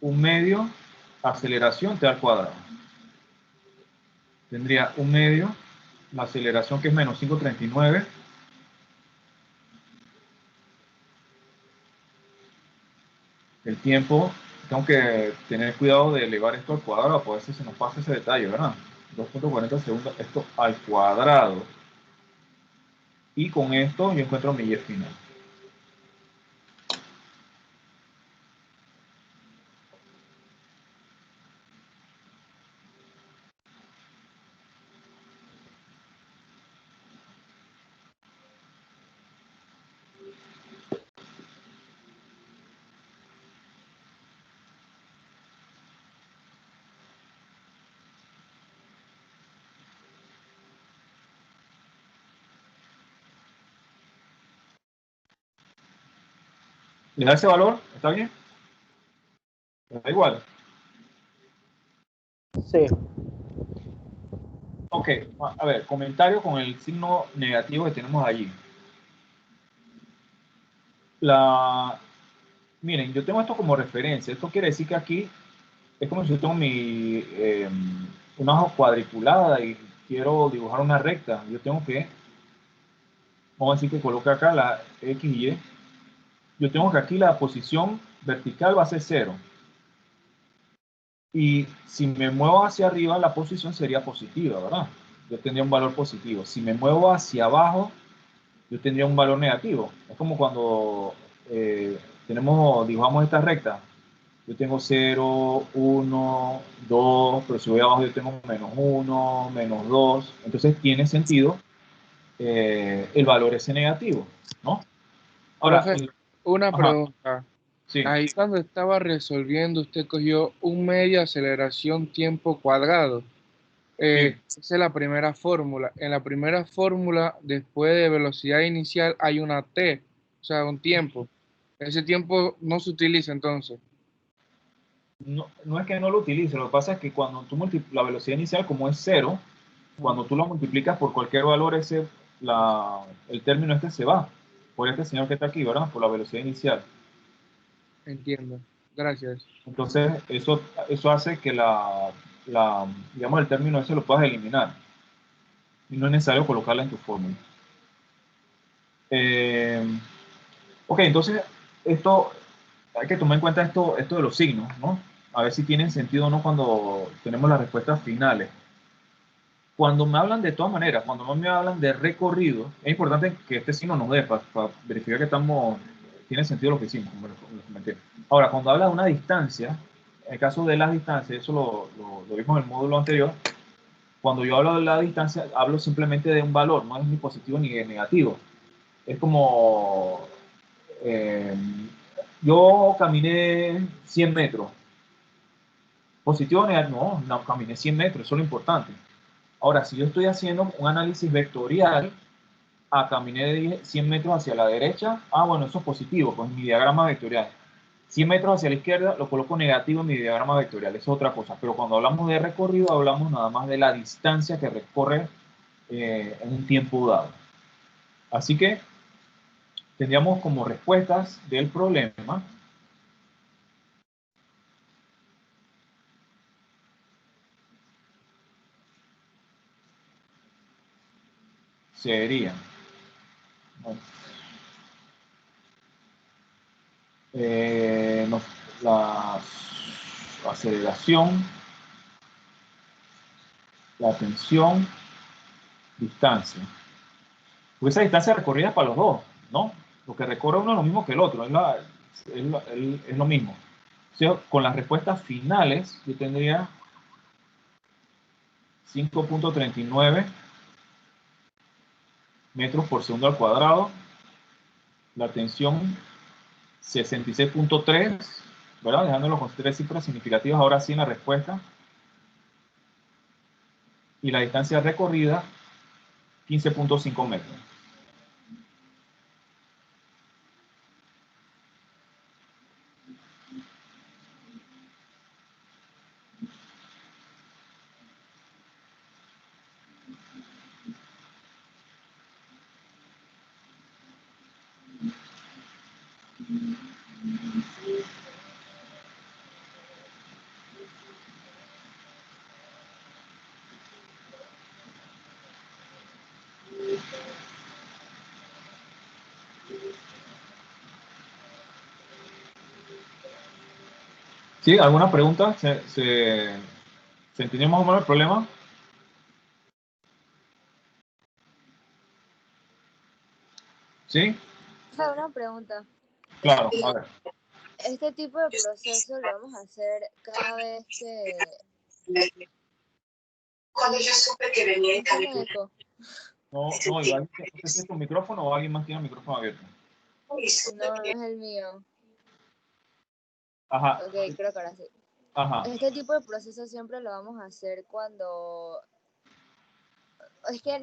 un medio aceleración t al cuadrado. Tendría un medio, la aceleración que es menos 5.39. El tiempo, tengo que tener cuidado de elevar esto al cuadrado, por eso se nos pasa ese detalle, ¿verdad? 2.40 segundos, esto al cuadrado. Y con esto yo encuentro mi y final. ¿Le da ese valor? ¿Está bien? ¿Le da igual? Sí. Ok, a ver, comentario con el signo negativo que tenemos allí. Miren, yo tengo esto como referencia. Esto quiere decir que aquí es como si yo tengo una hoja cuadriculada y quiero dibujar una recta. Yo tengo que, vamos a decir que coloque acá la X y Y. Yo tengo que aquí la posición vertical va a ser 0. Y si me muevo hacia arriba, la posición sería positiva, ¿verdad? Yo tendría un valor positivo. Si me muevo hacia abajo, yo tendría un valor negativo. Es como cuando dibujamos esta recta. Yo tengo 0, 1, 2, pero si voy abajo yo tengo menos 1, menos 2. Entonces tiene sentido el valor ese negativo, ¿no? Ahora, Profe, una ajá, pregunta. sí, Ahí cuando estaba resolviendo, usted cogió un medio aceleración tiempo cuadrado. sí. Esa es la primera fórmula. En la primera fórmula, después de velocidad inicial, hay una t, o sea, un tiempo. Ese tiempo no se utiliza entonces. No, no es que no lo utilice, lo que pasa es que cuando tú la velocidad inicial como es 0, cuando tú lo multiplicas por cualquier valor, el término este se va. Por este señor que está aquí, ¿verdad? Por la velocidad inicial. Entiendo. Gracias. Entonces, eso hace que digamos, el término ese lo puedas eliminar. Y no es necesario colocarla en tu fórmula. Ok, entonces, esto, hay que tomar en cuenta esto de los signos, ¿no? A ver si tienen sentido o no cuando tenemos las respuestas finales. Cuando me hablan de todas maneras, cuando no me hablan de recorrido, es importante que este signo nos dé para verificar que tiene sentido lo que hicimos, como lo comenté. Ahora, cuando habla de una distancia, en el caso de las distancias, eso lo vimos en el módulo anterior, cuando yo hablo de la distancia, hablo simplemente de un valor, no es ni positivo ni negativo. Es como, eh, yo caminé 100 metros. Positivo o negativo, no, caminé 100 metros, eso es lo importante. Ahora, si yo estoy haciendo un análisis vectorial, caminé de 100 metros hacia la derecha, bueno, eso es positivo, pues mi diagrama vectorial. 100 metros hacia la izquierda, lo coloco negativo en mi diagrama vectorial, eso es otra cosa. Pero cuando hablamos de recorrido, hablamos nada más de la distancia que recorre en un tiempo dado. Así que tendríamos como respuestas del problema serían la aceleración, la tensión, distancia. Porque esa distancia recorrida es para los dos, ¿no? Lo que recorre uno es lo mismo que el otro, es lo mismo. O sea, con las respuestas finales, yo tendría 5.39 metros por segundo al cuadrado, la tensión 66.3, ¿verdad? Dejándolo con 3 cifras significativas ahora sí en la respuesta. Y la distancia recorrida, 15.5 metros. ¿Sí? ¿Alguna pregunta? ¿Se entendió más o menos el problema? ¿Sí? Una pregunta. Claro, a ver. Este tipo de proceso lo vamos a hacer cada vez que... Cuando yo supe que venía en ¿Tiene camino. eco? No, igual, no sé si es tu micrófono o alguien más tiene el micrófono abierto. No, no es el mío. Ajá, Ok, creo que ahora sí. ajá. Este tipo de proceso siempre lo vamos a hacer cuando... Es que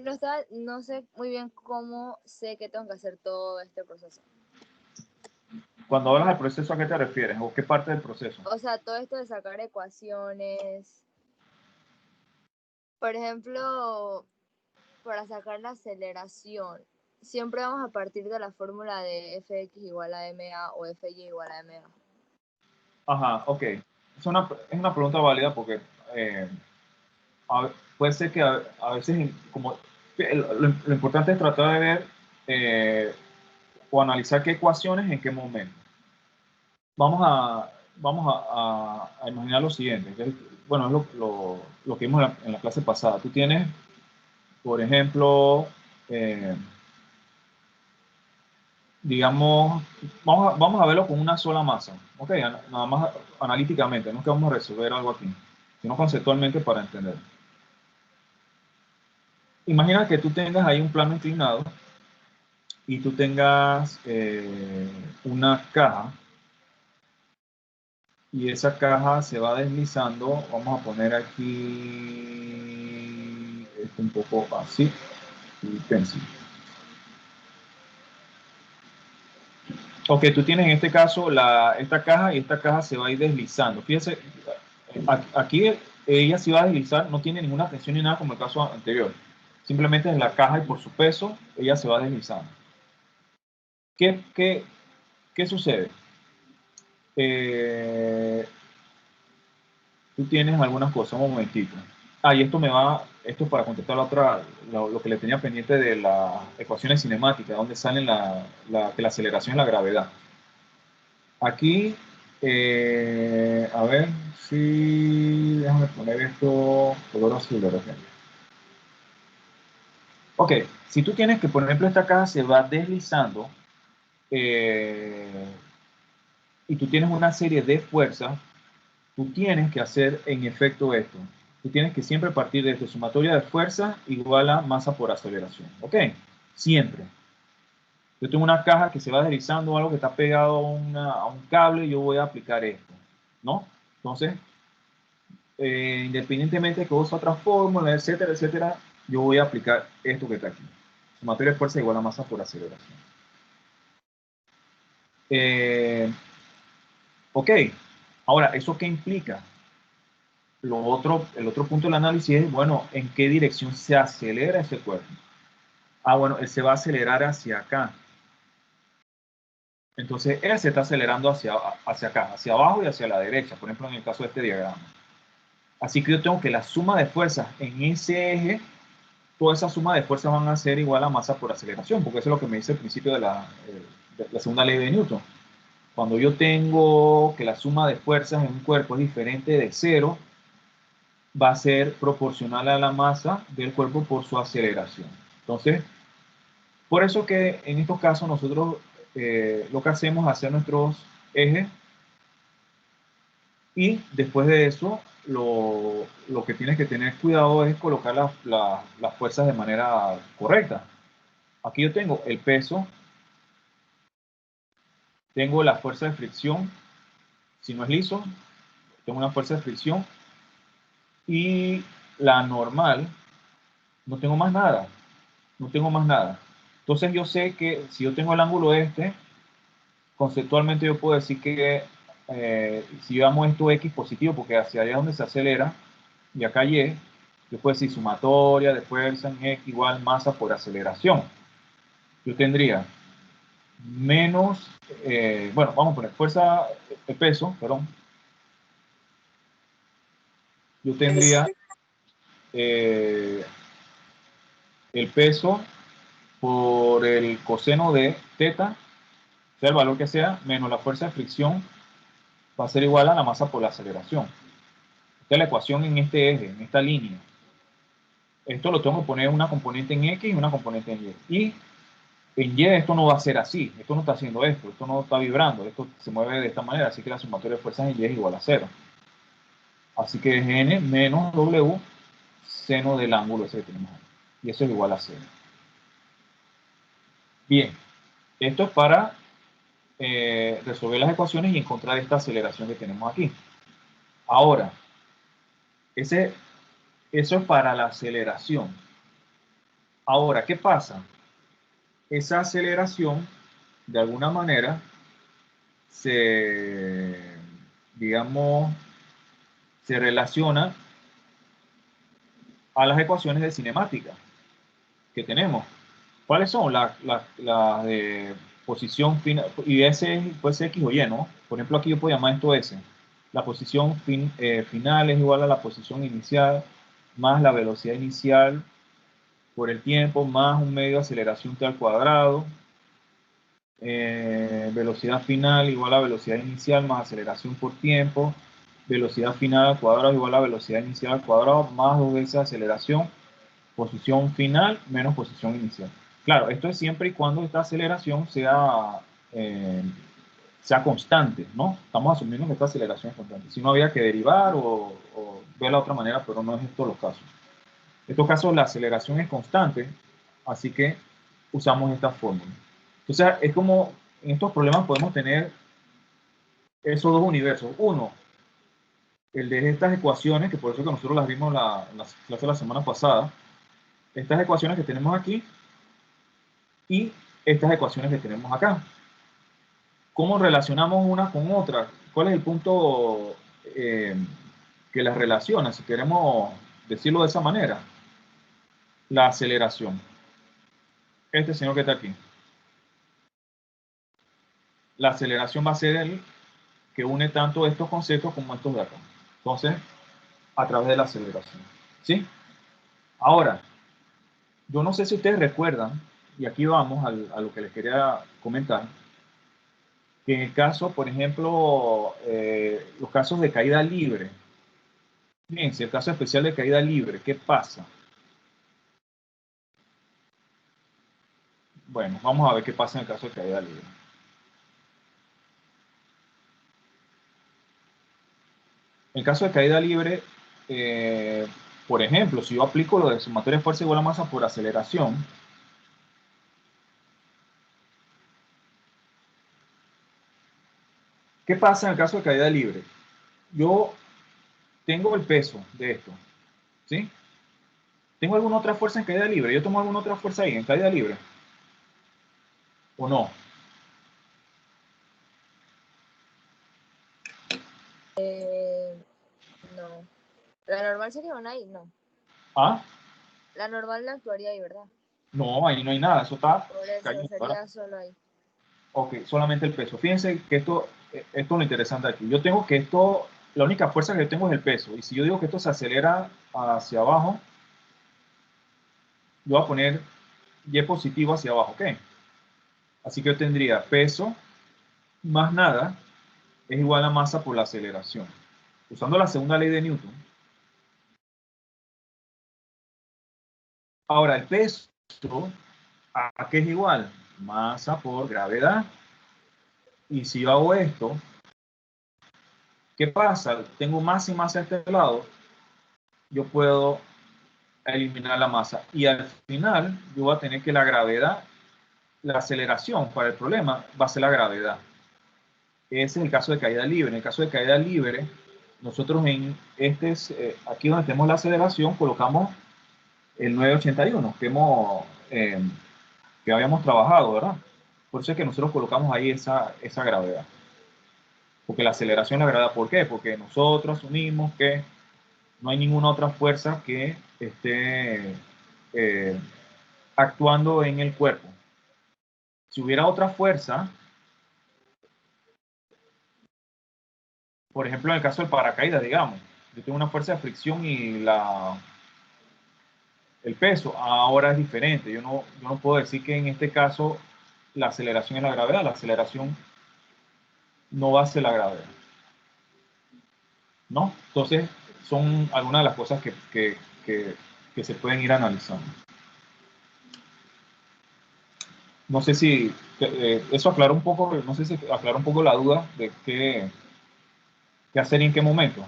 no sé muy bien cómo sé que tengo que hacer todo este proceso. Cuando hablas del proceso, ¿a qué te refieres? ¿O qué parte del proceso? O sea, todo esto de sacar ecuaciones. Por ejemplo, para sacar la aceleración, siempre vamos a partir de la fórmula de fx igual a ma o fy igual a ma. Ajá, ok. Es una pregunta válida porque puede ser que a veces, como lo importante es tratar de ver o analizar qué ecuaciones en qué momento. Vamos a imaginar lo siguiente, que bueno, es lo que vimos en la clase pasada. Tú tienes, por ejemplo, digamos, vamos a verlo con una sola masa, ok, nada más analíticamente, no es que vamos a resolver algo aquí, sino conceptualmente para entender. Imagina que tú tengas ahí un plano inclinado y tú tengas una caja y esa caja se va deslizando. Vamos a poner aquí esto un poco así y pencil. Ok, tú tienes en este caso esta caja y esta caja se va a ir deslizando. Fíjense, aquí ella se va a deslizar, no tiene ninguna tensión ni nada como el caso anterior. Simplemente es la caja y por su peso ella se va deslizando. ¿Qué sucede? tú tienes algunas cosas, un momentito. Y esto es para contestar lo que le tenía pendiente de las ecuaciones cinemáticas, donde salen que la aceleración y la gravedad. Aquí, a ver si, déjame poner esto color azul, ¿verdad? Ok, si tú tienes que, por ejemplo, esta caja se va deslizando y tú tienes una serie de fuerzas, tú tienes que hacer en efecto esto. Tú tienes que siempre partir de esto, sumatoria de fuerza igual a masa por aceleración. ¿Ok? Siempre. Yo tengo una caja que se va deslizando, algo que está pegado a un cable, yo voy a aplicar esto. ¿No? Entonces, independientemente de que use otra fórmula, etcétera, etcétera, yo voy a aplicar esto que está aquí. Sumatoria de fuerza igual a masa por aceleración. Ok. Ahora, ¿eso qué implica? El otro punto del análisis es, bueno, ¿en qué dirección se acelera ese cuerpo? Bueno, él se va a acelerar hacia acá. Entonces, él se está acelerando hacia acá, hacia abajo y hacia la derecha, por ejemplo, en el caso de este diagrama. Así que yo tengo que la suma de fuerzas en ese eje, toda esa suma de fuerzas van a ser igual a masa por aceleración, porque eso es lo que me dice el principio de la segunda ley de Newton. Cuando yo tengo que la suma de fuerzas en un cuerpo es diferente de cero, va a ser proporcional a la masa del cuerpo por su aceleración. Entonces, por eso que en estos casos nosotros lo que hacemos es hacer nuestros ejes y después de eso lo que tienes que tener cuidado es colocar las fuerzas de manera correcta. Aquí yo tengo el peso, tengo la fuerza de fricción, si no es liso, tengo una fuerza de fricción y la normal, no tengo más nada, no tengo más nada. Entonces yo sé que si yo tengo el ángulo este, conceptualmente yo puedo decir que si yo amo esto X positivo, porque hacia allá es donde se acelera, y acá Y, yo puedo decir sumatoria de fuerza en X igual masa por aceleración. Yo tendría menos, bueno, vamos a poner fuerza, el peso, perdón. Yo tendría el peso por el coseno de teta, sea el valor que sea, menos la fuerza de fricción, va a ser igual a la masa por la aceleración. Esta es la ecuación en este eje, en esta línea. Esto lo tengo que poner una componente en X y una componente en Y. Y en Y esto no va a ser así, esto no está haciendo esto no está vibrando, esto se mueve de esta manera, así que la sumatoria de fuerzas en Y es igual a 0. Así que es N menos W seno del ángulo ese que tenemos ahí. Y eso es igual a 0. Bien, esto es para resolver las ecuaciones y encontrar esta aceleración que tenemos aquí. Ahora, eso es para la aceleración. Ahora, ¿qué pasa? Esa aceleración, de alguna manera, digamos, se relaciona a las ecuaciones de cinemática que tenemos. ¿Cuáles son? Las de posición final, y ese puede ser X o Y, ¿no? Por ejemplo, aquí yo puedo llamar esto S. La posición final es igual a la posición inicial más la velocidad inicial por el tiempo más un medio de aceleración t al cuadrado. Velocidad final igual a velocidad inicial más aceleración por tiempo. Velocidad final al cuadrado igual a velocidad inicial al cuadrado más 2 veces aceleración. Posición final menos posición inicial. Claro, esto es siempre y cuando esta aceleración sea constante, ¿no? Estamos asumiendo que esta aceleración es constante. Si no, había que derivar o ver la otra manera, pero no es esto los casos. En estos casos la aceleración es constante, así que usamos esta fórmula. Entonces, es como en estos problemas podemos tener esos dos universos. Uno, el de estas ecuaciones, que por eso que nosotros las vimos en las clases de la semana pasada, estas ecuaciones que tenemos aquí y estas ecuaciones que tenemos acá. ¿Cómo relacionamos una con otra? ¿Cuál es el punto que las relaciona, si queremos decirlo de esa manera? La aceleración. Este señor que está aquí. La aceleración va a ser que une tanto estos conceptos como estos de acá. Entonces, a través de la aceleración. ¿Sí? Ahora, yo no sé si ustedes recuerdan, y aquí vamos a lo que les quería comentar, que en el caso, por ejemplo, los casos de caída libre, fíjense, el caso especial de caída libre, ¿qué pasa? Bueno, vamos a ver qué pasa en el caso de caída libre. En el caso de caída libre, por ejemplo, si yo aplico lo de sumatoria de fuerza igual a masa por aceleración, ¿qué pasa en el caso de caída libre? Yo tengo el peso de esto, ¿sí? ¿Tengo alguna otra fuerza en caída libre? ¿Yo tomo alguna otra fuerza ahí en caída libre? ¿O no? No. La normal sería una I, no. ¿Ah? La normal no actuaría ahí, ¿verdad? No, ahí no hay nada, eso está Por eso cayendo, ¿verdad? sería solo ahí. Ok, solamente el peso. Fíjense que esto es lo interesante aquí. Yo tengo que esto, la única fuerza que yo tengo es el peso. Y si yo digo que esto se acelera hacia abajo, yo voy a poner Y positivo hacia abajo, ¿ok? Así que yo tendría peso más nada es igual a masa por la aceleración. Usando la segunda ley de Newton. Ahora, el peso, ¿a qué es igual? Masa por gravedad. Y si yo hago esto, ¿qué pasa? Tengo masa y masa a este lado, yo puedo eliminar la masa. Y al final, yo voy a tener que la gravedad, la aceleración para el problema va a ser la gravedad. Ese es el caso de caída libre. En el caso de caída libre, nosotros en aquí donde tenemos la aceleración, colocamos el 981 que habíamos trabajado, ¿verdad? Por eso es que nosotros colocamos ahí esa gravedad. Porque la aceleración es la gravedad, ¿por qué? Porque nosotros asumimos que no hay ninguna otra fuerza que esté actuando en el cuerpo. Si hubiera otra fuerza, por ejemplo en el caso del paracaídas, digamos, yo tengo una fuerza de fricción y el peso ahora es diferente. Yo no puedo decir que en este caso la aceleración es la gravedad, la aceleración no va a ser la gravedad, ¿no? Entonces son algunas de las cosas que se pueden ir analizando. No sé si eso aclara un poco, no sé si aclara un poco la duda de qué hacer y en qué momento.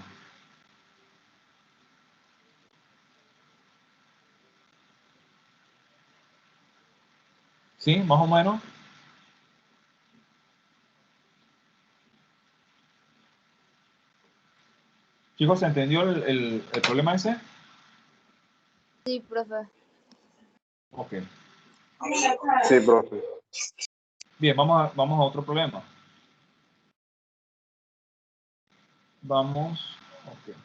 ¿Sí? Más o menos. Chicos, ¿se entendió el problema ese? Sí, profe. Ok. Sí, profe. Bien, vamos a otro problema. Vamos. Ok.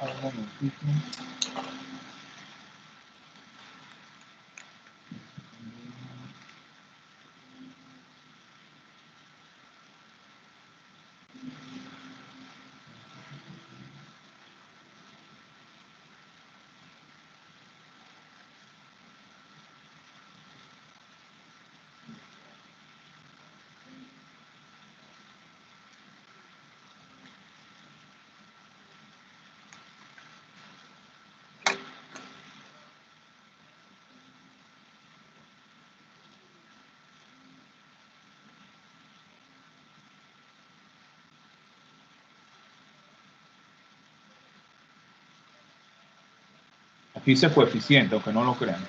Un momentito. Aquí dice coeficiente, aunque no lo crean.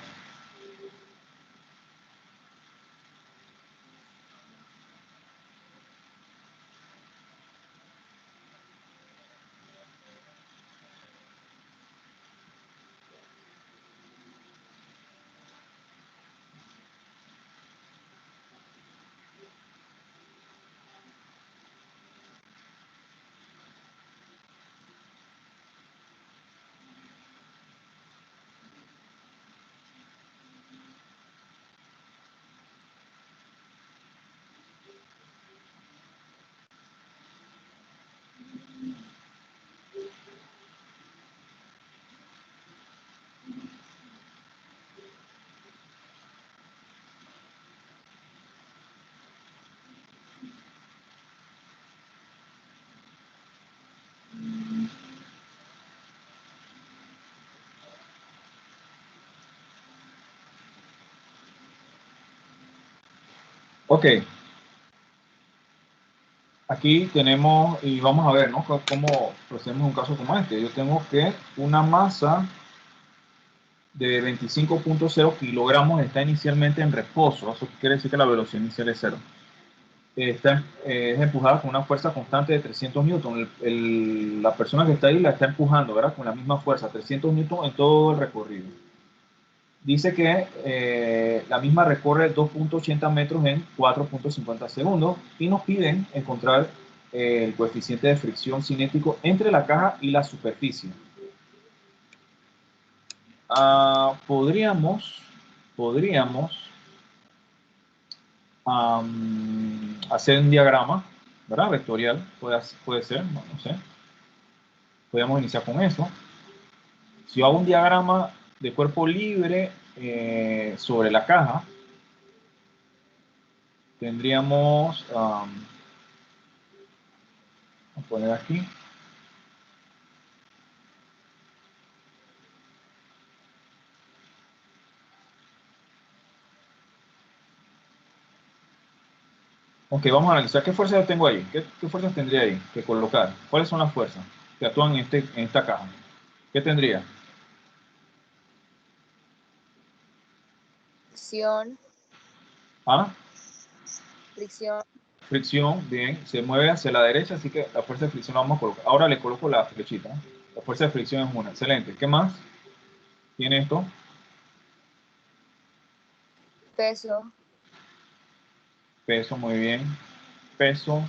Ok. Aquí tenemos, y vamos a ver, ¿no? Cómo procedemos en un caso como este. Yo tengo que una masa de 25.0 kilogramos está inicialmente en reposo. Eso quiere decir que la velocidad inicial es cero. Es empujada con una fuerza constante de 300 newton. La persona que está ahí la está empujando, ¿verdad? Con la misma fuerza, 300 newton en todo el recorrido. Dice que la misma recorre 2.80 metros en 4.50 segundos y nos piden encontrar el coeficiente de fricción cinético entre la caja y la superficie. Podríamos hacer un diagrama, ¿verdad? Vectorial, puede ser, no sé. Podríamos iniciar con eso. Si yo hago un diagrama de cuerpo libre sobre la caja, tendríamos, vamos a poner aquí, ok, vamos a analizar qué fuerzas tengo ahí, qué fuerzas tendría ahí que colocar, cuáles son las fuerzas que actúan en esta caja, ¿qué tendría? Fricción, ¿Ah? fricción, Fricción, bien, se mueve hacia la derecha, así que la fuerza de fricción la vamos a colocar. Ahora le coloco la flechita, ¿eh? La fuerza de fricción es una, excelente. ¿Qué más tiene esto? peso, Peso, muy bien. Peso.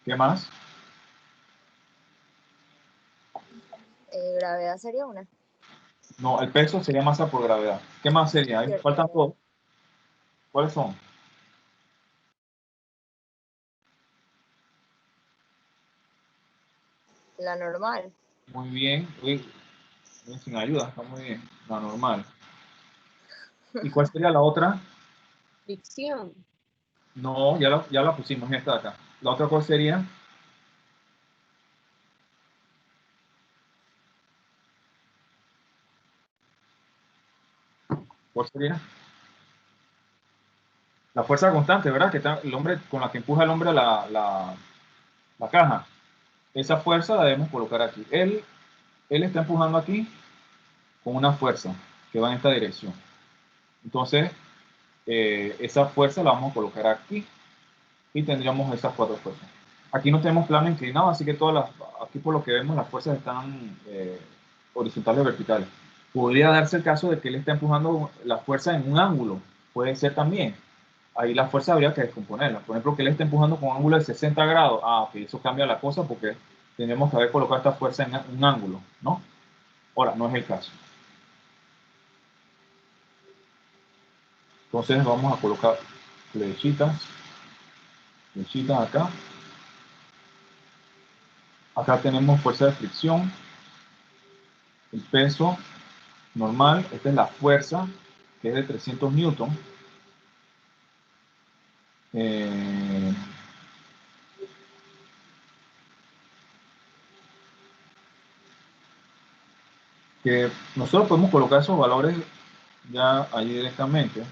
¿Qué más? gravedad sería una. No, el peso sería masa por gravedad. ¿Qué más sería? Ahí Cierto, faltan dos. ¿Cuáles son? la normal. Muy bien. Uy, sin ayuda, está muy bien. La normal. ¿Y cuál sería la otra? Fricción. No, ya la pusimos, esta de acá. ¿La otra cuál sería? ¿Cuál sería? La fuerza constante, ¿verdad? Que está el hombre, con la que empuja el hombre a la caja. Esa fuerza la debemos colocar aquí. Él está empujando aquí con una fuerza que va en esta dirección. Entonces, esa fuerza la vamos a colocar aquí y tendríamos esas cuatro fuerzas. Aquí no tenemos plano inclinado, así que aquí por lo que vemos las fuerzas están horizontales o verticales. Podría darse el caso de que él está empujando la fuerza en un ángulo, puede ser también. ahí la fuerza habría que descomponerla. Por ejemplo, que él esté empujando con un ángulo de 60 grados. Ah, ok, eso cambia la cosa porque tenemos que haber colocado esta fuerza en un ángulo, ¿no? Ahora, no es el caso. Entonces vamos a colocar flechitas acá. Acá tenemos fuerza de fricción, el peso normal, esta es la fuerza, que es de 300 newton. Que nosotros podemos colocar esos valores ya ahí directamente.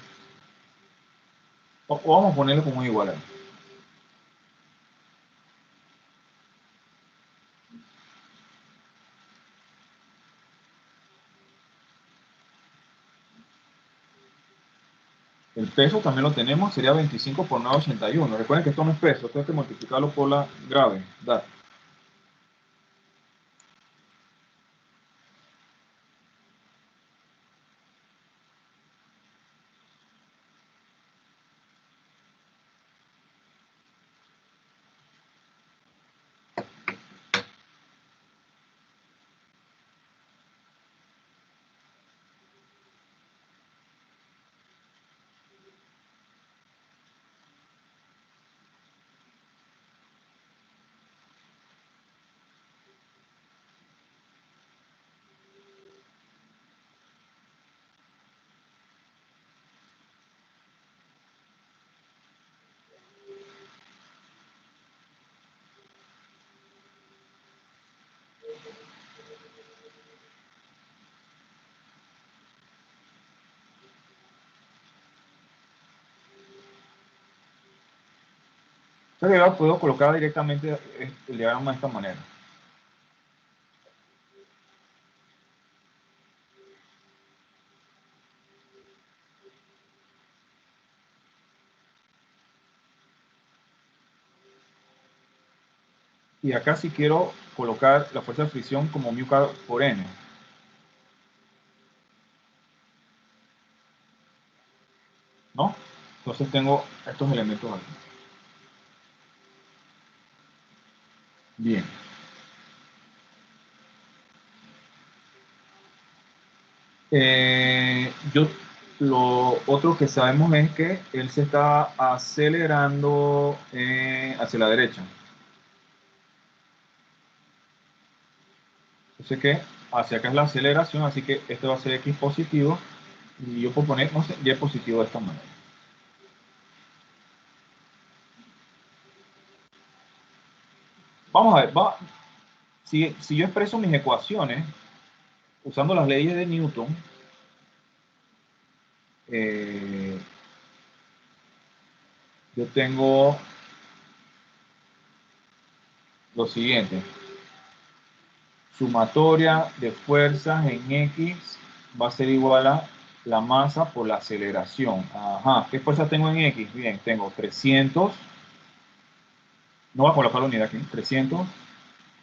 O vamos a ponerlo como igual ahí. El peso también lo tenemos, sería 25 por 981. Recuerden que esto no es peso, esto hay que multiplicarlo por la gravedad. Entonces yo puedo colocar directamente el diagrama de esta manera. Y acá sí quiero colocar la fuerza de fricción como mu K por N. ¿No? Entonces tengo estos elementos aquí. Bien. Lo otro que sabemos es que él se está acelerando hacia la derecha. Entonces que hacia acá es la aceleración, así que este va a ser X positivo y yo puedo poner, no sé, Y positivo de esta manera. Vamos a ver, si yo expreso mis ecuaciones usando las leyes de Newton, yo tengo lo siguiente. Sumatoria de fuerzas en X va a ser igual a la masa por la aceleración. Ajá, ¿qué fuerza tengo en X? Bien, tengo 300, no voy a colocar la unidad aquí, 300,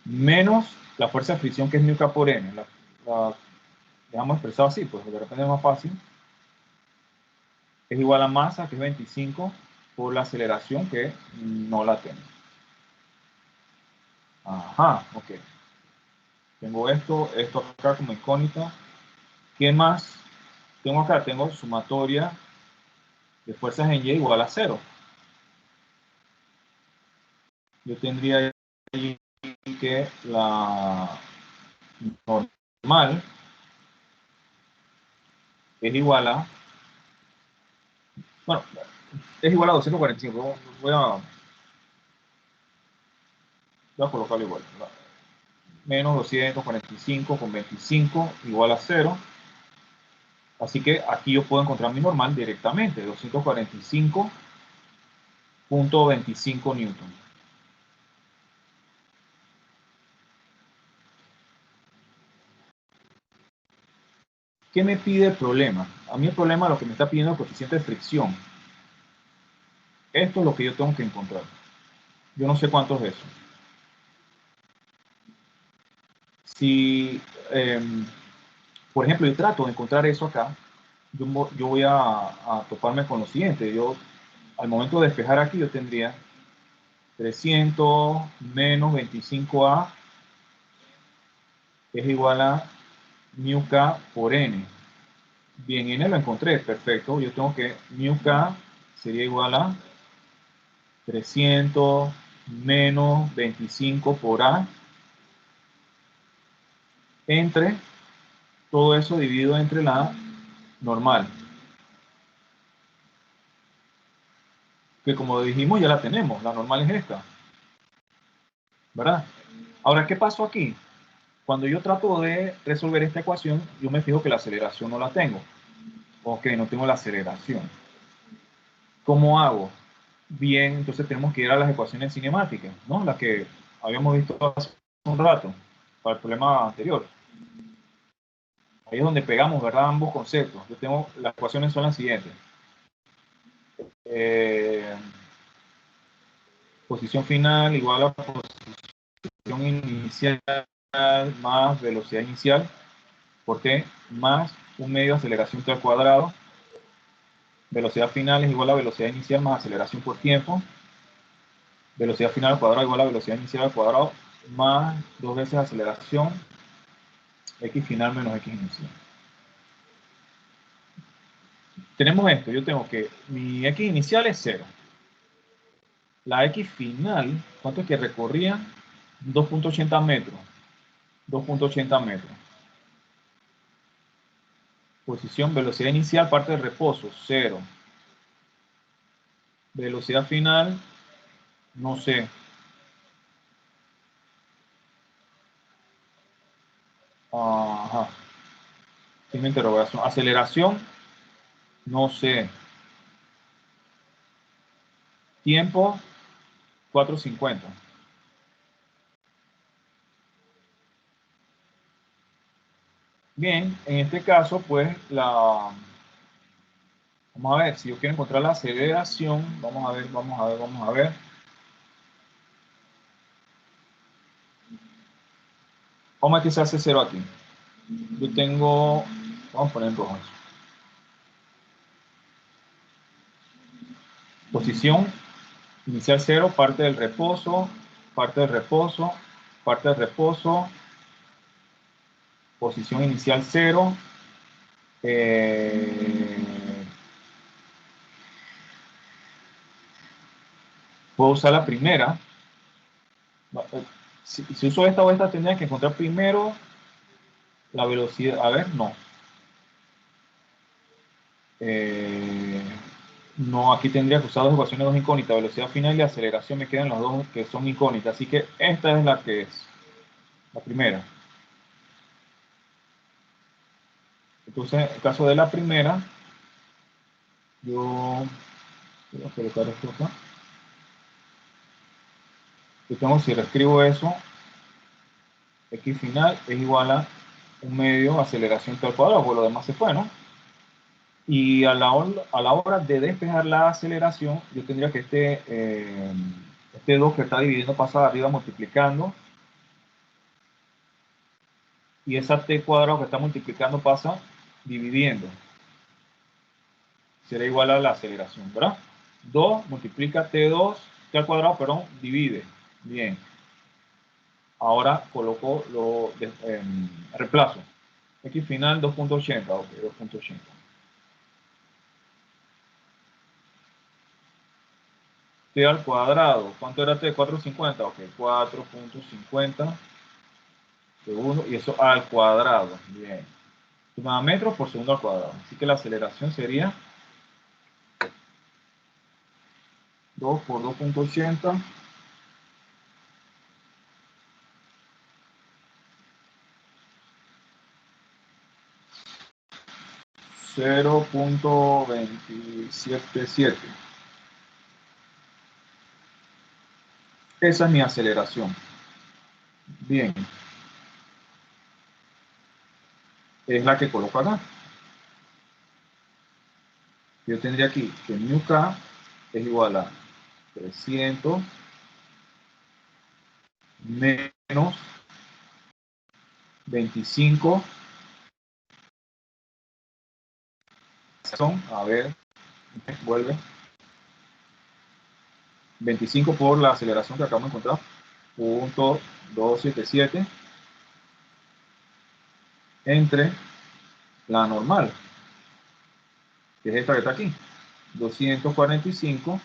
menos la fuerza de fricción que es mu K por N. La dejamos expresado así, pues de repente es más fácil. Es igual a masa, que es 25, por la aceleración, que no la tengo. Ajá, ok. Tengo esto acá como incógnita. ¿Qué más tengo acá? Tengo sumatoria de fuerzas en Y igual a 0. Yo tendría ahí que la normal es igual a, bueno, es igual a 245. Voy a colocarlo igual. Menos 245 con 25 igual a 0. Así que aquí yo puedo encontrar mi normal directamente, 245.25 newton. ¿Qué me pide el problema? A mí el problema lo que me está pidiendo es el coeficiente de fricción. Esto es lo que yo tengo que encontrar. Yo no sé cuánto es eso. Si, por ejemplo, yo trato de encontrar eso acá, yo voy a toparme con lo siguiente. Yo al momento de despejar aquí, yo tendría 300 menos 25A es igual a mu k por n. Bien, n lo encontré, perfecto. Yo tengo que mu k sería igual a 300 menos 25 por A entre todo eso dividido entre la normal. Que como dijimos ya la tenemos, la normal es esta. ¿Verdad? Ahora, ¿qué pasó aquí? Cuando yo trato de resolver esta ecuación, yo me fijo que la aceleración no la tengo. Ok, no tengo la aceleración. ¿Cómo hago? Bien, entonces tenemos que ir a las ecuaciones cinemáticas, ¿no? Las que habíamos visto hace un rato, para el problema anterior. Ahí es donde pegamos, ¿verdad? Ambos conceptos. Yo tengo, las ecuaciones son las siguientes. Posición final igual a posición inicial más velocidad inicial por t más un medio de aceleración t al cuadrado. Velocidad final es igual a velocidad inicial más aceleración por tiempo. Velocidad final al cuadrado igual a velocidad inicial al cuadrado más 2 veces aceleración x final menos x inicial. Tenemos esto, yo tengo que mi x inicial es 0. La x final, ¿cuánto es que recorría? 2.80 metros. 2.80 metros. Posición, velocidad inicial, parte del reposo, 0. Velocidad final, no sé. Ajá. Tiene interrogación. Aceleración, no sé. Tiempo, 4:50. Bien, en este caso, pues, vamos a ver, si yo quiero encontrar la aceleración, vamos a ver. Vamos a ver que se hace 0 aquí. Yo tengo, vamos a poner en rojo. Posición inicial 0, parte del reposo, parte del reposo, parte del reposo, posición inicial 0, puedo usar la primera. Si uso esta o esta, tendría que encontrar primero la velocidad. A ver, no. No, aquí tendría que usar dos ecuaciones, dos incógnitas. Velocidad final y aceleración me quedan las dos que son incógnitas. Así que esta es la que es. La primera. Entonces, en el caso de la primera, yo voy a colocar esto acá. Yo tengo, si reescribo eso, x final es igual a un medio aceleración t al cuadrado, pues lo demás se fue, ¿no? Y a la hora de despejar la aceleración, yo tendría que este 2 que está dividiendo pasa arriba multiplicando, y esa t cuadrado que está multiplicando pasa dividiendo. Será igual a la aceleración, ¿verdad? 2 multiplica t2, t al cuadrado, perdón, divide. Bien. Ahora coloco reemplazo. X final 2.80, ok, 2.80. T al cuadrado, ¿cuánto era T? 4.50, ok, 4.50 segundos, y eso al cuadrado, bien. Suma metros por segundo al cuadrado, así que la aceleración sería 2 por 2.80, 0.277. Esa es mi aceleración. Bien. Es la que coloco acá. Yo tendría aquí que mu k es igual a 300 menos 25. A ver, vuelve. 25 por la aceleración que acabamos de encontrar, punto 277 entre la normal, que es esta que está aquí, 245.25.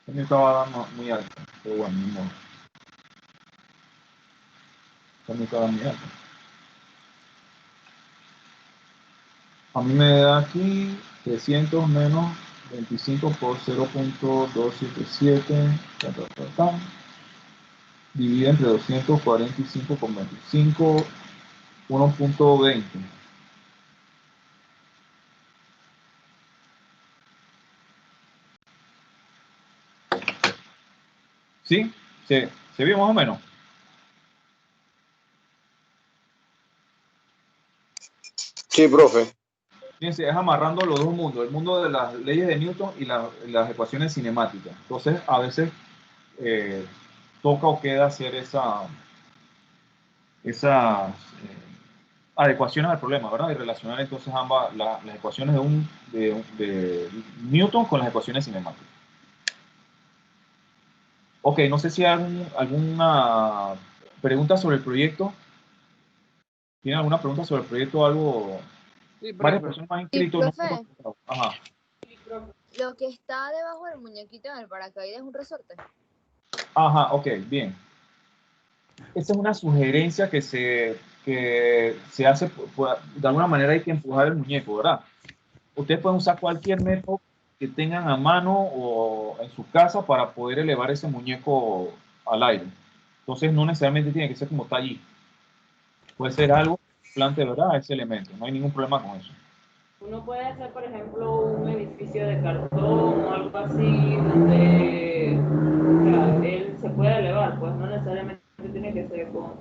Me estaba dando muy alto, pero bueno, ni modo. Me estaba muy alto. A mí me da aquí 300 menos 25 por 0.277, divide entre 245 con 25, 1.20. ¿Sí? ¿Se vio más o menos? Sí, profe. Fíjense, es amarrando los dos mundos, el mundo de las leyes de Newton y las ecuaciones cinemáticas. Entonces, a veces toca o queda hacer esas adecuaciones al problema, ¿verdad? Y relacionar entonces ambas las ecuaciones de Newton con las ecuaciones cinemáticas. Ok, no sé si hay alguna pregunta sobre el proyecto. ¿Tienen alguna pregunta sobre el proyecto o algo? Sí, Varias profe. personas han Sí, inscrito. No sé profe, cuánto. Ajá. lo que está debajo del muñequito en el paracaídas es un resorte. Ajá, ok, bien. Esa es una sugerencia que se hace, de alguna manera hay que empujar el muñeco, ¿verdad? Ustedes pueden usar cualquier método que tengan a mano o en su casa para poder elevar ese muñeco al aire. Entonces no necesariamente tiene que ser como está allí. Puede ser algo que plante, ¿verdad? Ese elemento. No hay ningún problema con eso. Uno puede hacer, por ejemplo, un edificio de cartón o algo así, donde o sea, él se puede elevar, pues no necesariamente tiene que ser con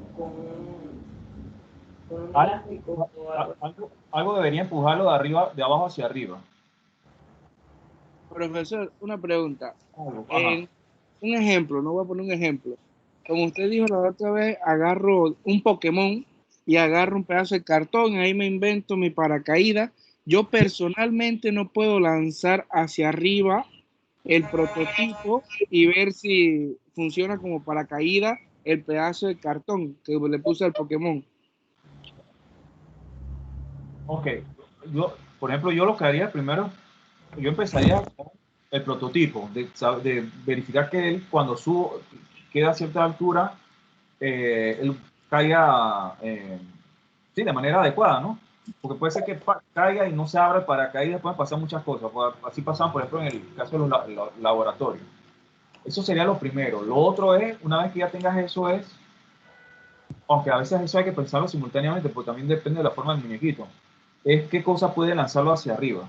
un elástico o algo así. Algo debería empujarlo de arriba, de abajo hacia arriba. Profesor, una pregunta. Ajá. Un ejemplo, no voy a poner un ejemplo. Como usted dijo la otra vez, agarro un Pokémon y agarro un pedazo de cartón, ahí me invento mi paracaídas. Yo personalmente no puedo lanzar hacia arriba el prototipo y ver si funciona como paracaídas el pedazo de cartón que le puse al Pokémon. Ok. Por ejemplo, yo lo que haría primero, yo empezaría con el prototipo, de verificar que él, cuando queda a cierta altura, él caiga sí, de manera adecuada, ¿no? Porque puede ser que caiga y no se abra el paracaídas, pueden pasar muchas cosas. Así pasaban, por ejemplo, en el caso de los laboratorios. Eso sería lo primero. Lo otro es, una vez que ya tengas eso, aunque a veces eso hay que pensarlo simultáneamente, porque también depende de la forma del muñequito, es qué cosa puede lanzarlo hacia arriba.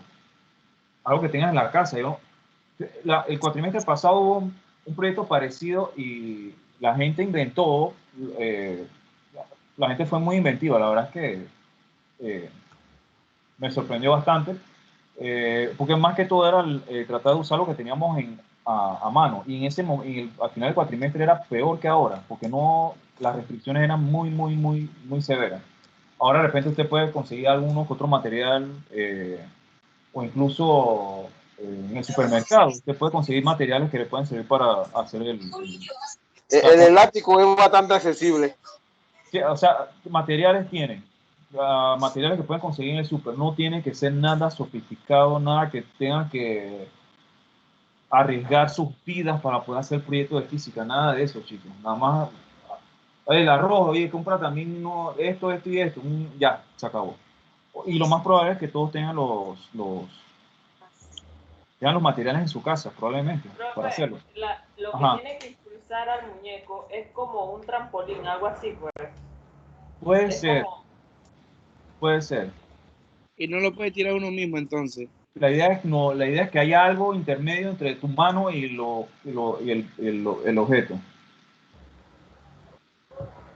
Algo que tengas en la casa. El cuatrimestre pasado hubo un proyecto parecido y la gente inventó, eh, la gente fue muy inventiva, la verdad es que me sorprendió bastante, porque más que todo era tratar de usar lo que teníamos a mano, y al final del cuatrimestre era peor que ahora, porque las restricciones eran muy, muy, muy, muy severas. Ahora de repente usted puede conseguir alguno que otro material, o incluso en el supermercado, usted puede conseguir materiales que le pueden servir para hacer El elástico es bastante accesible. o sea, materiales tienen. Materiales que pueden conseguir en el super. No tiene que ser nada sofisticado, nada que tengan que arriesgar sus vidas para poder hacer proyectos de física, nada de eso, chicos. Nada más el arroz, oye, compra también esto y esto. Ya, se acabó. Y lo más probable es que todos tengan tengan los materiales en su casa, probablemente, para Profe, hacerlo. lo que Ajá. tiene que impulsar al muñeco es como un trampolín, algo así, pues. Puede Es ser, como, puede ser. Y no lo puede tirar uno mismo entonces. La idea es, no, la idea es que haya algo intermedio entre tu mano y el objeto.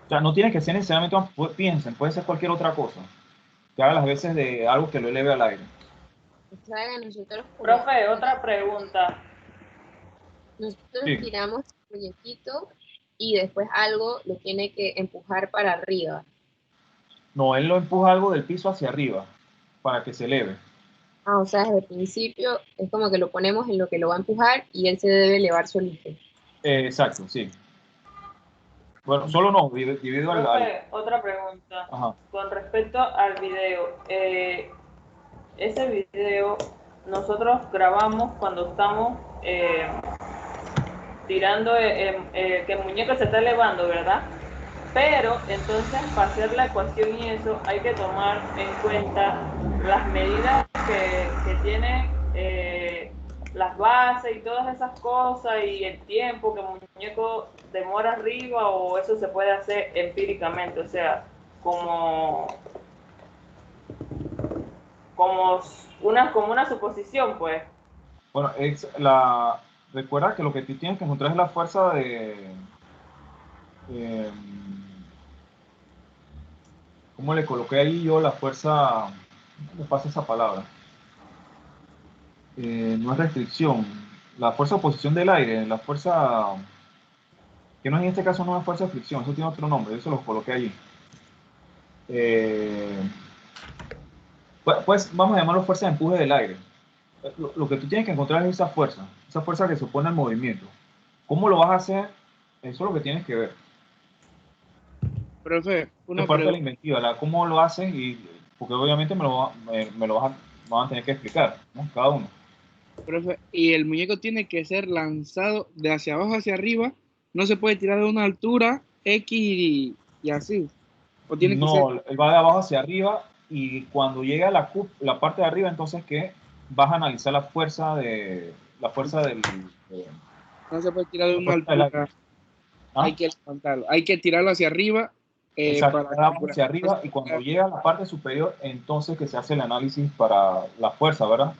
O sea, no tiene que ser necesariamente, piensen, puede ser cualquier otra cosa. Que haga las veces de algo que lo eleve al aire. profe, otra pregunta. Nosotros Sí. tiramos el muñequito y después algo lo tiene que empujar para arriba. No, él lo empuja algo del piso hacia arriba para que se eleve. Ah, o sea, desde el principio es como que lo ponemos en lo que lo va a empujar y él se debe elevar solito. Exacto, sí. Bueno, solo no, divido Profe, otra pregunta. Ajá. Con respecto al video, ese video nosotros grabamos cuando estamos tirando que el muñeco se está elevando, ¿verdad? Pero entonces para hacer la ecuación y eso hay que tomar en cuenta las medidas que tiene las bases y todas esas cosas y el tiempo que el muñeco demora arriba, o eso se puede hacer empíricamente, o sea, como, como una suposición, pues. Bueno, recuerda que lo que tú tienes que encontrar es la fuerza de... ¿cómo le coloqué ahí yo la fuerza? ¿Cómo me pasa esa palabra? No es restricción. La fuerza de oposición del aire, la fuerza... que no en este caso no es fuerza de fricción, eso tiene otro nombre, eso lo coloqué allí. Pues vamos a llamarlo fuerza de empuje del aire. Lo que tú tienes que encontrar es esa fuerza que se opone al movimiento. ¿Cómo lo vas a hacer? Eso es lo que tienes que ver. Profe, una Es parte de la pregunta. inventiva, cómo lo haces, porque obviamente me lo vas a tener que explicar, ¿no? Cada uno. Profe, y el muñeco tiene que ser lanzado de hacia abajo hacia arriba, no se puede tirar de una altura X y así. O tiene que ser, No, él va de abajo hacia arriba y cuando llega a la parte de arriba, entonces que vas a analizar la fuerza no se puede tirar de la una fuerza del aire. altura, hay ¿Ah? que levantarlo, hay que tirarlo hacia arriba Exacto, para va de abajo calcular. hacia arriba y cuando llega a la parte superior, entonces que se hace el análisis para la fuerza, ¿verdad?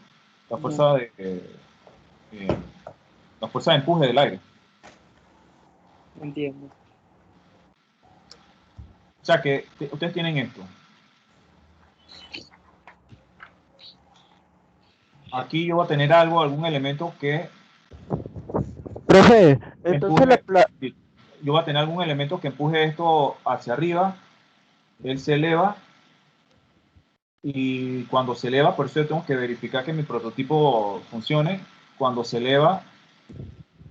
La No, fuerza eh, la fuerza de empuje del aire. entiendo. O sea que ustedes tienen esto. Aquí yo voy a tener algún elemento que Profe, entonces empuje, yo voy a tener algún elemento que empuje esto hacia arriba, él se eleva y cuando se eleva, por eso yo tengo que verificar que mi prototipo funcione, cuando se eleva,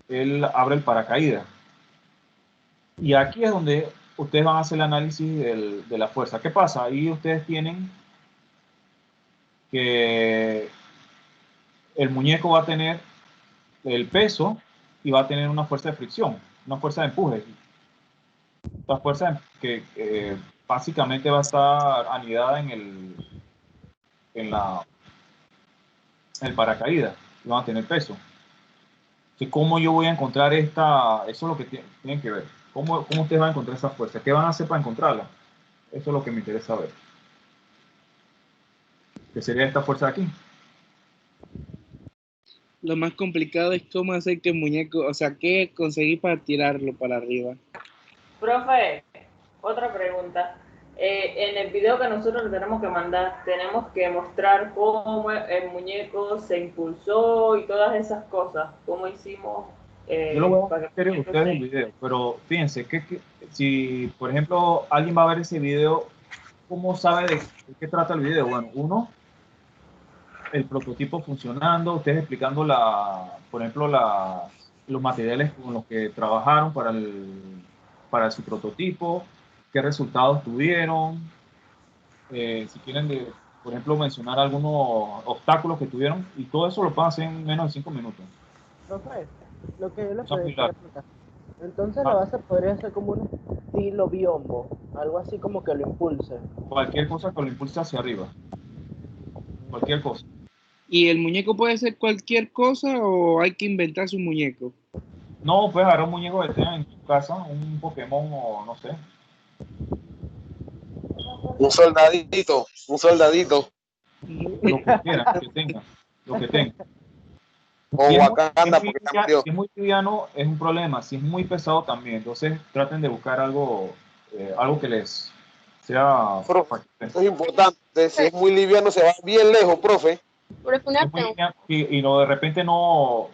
él abre el paracaídas. Y aquí es donde ustedes van a hacer el análisis de la fuerza. ¿Qué pasa? Ahí ustedes tienen que el muñeco va a tener el peso y va a tener una fuerza de fricción, una fuerza de empuje. La fuerza que básicamente va a estar anidada en el paracaídas y van a tener peso. Entonces, ¿cómo yo voy a encontrar eso es lo que tienen que ver. ¿Cómo ustedes van a encontrar esa fuerza? ¿Qué van a hacer para encontrarla? Eso es lo que me interesa ver. ¿Qué sería esta fuerza de aquí? Lo más complicado es cómo hacer que el muñeco, o sea, qué conseguir para tirarlo para arriba. Profe, otra pregunta. En el video que nosotros le tenemos que mandar, tenemos que mostrar cómo el muñeco se impulsó y todas esas cosas. Cómo hicimos Yo lo voy a para que hacer el en muñeco ustedes el se... video, pero fíjense que si, por ejemplo, alguien va a ver ese video, ¿cómo sabe de qué trata el video? Bueno, uno, el prototipo funcionando, ustedes explicando por ejemplo, los materiales con los que trabajaron para su prototipo, qué resultados tuvieron, si quieren, por ejemplo, mencionar algunos obstáculos que tuvieron, y todo eso lo pueden hacer en menos de 5 minutos. profe, lo que yo le O sea, muy podría largo. preguntar. Entonces la base podría ser como un estilo biombo, algo así como que lo impulse. Cualquier cosa que lo impulse hacia arriba, cualquier cosa. ¿Y el muñeco puede ser cualquier cosa o hay que inventar su muñeco? No, puedes agarrar un muñeco que tengas en tu casa, un Pokémon o no sé, Un soldadito, un soldadito. lo que quieran, lo que tengan. O Si Wakanda, porque ya murió. es muy liviano, es un problema. Si es muy pesado también, entonces traten de buscar algo que les sea Profe, factible. eso es importante. Si es muy liviano, se va bien lejos, profe. Profe, Si una es muy pregunta. liviano y no, de repente no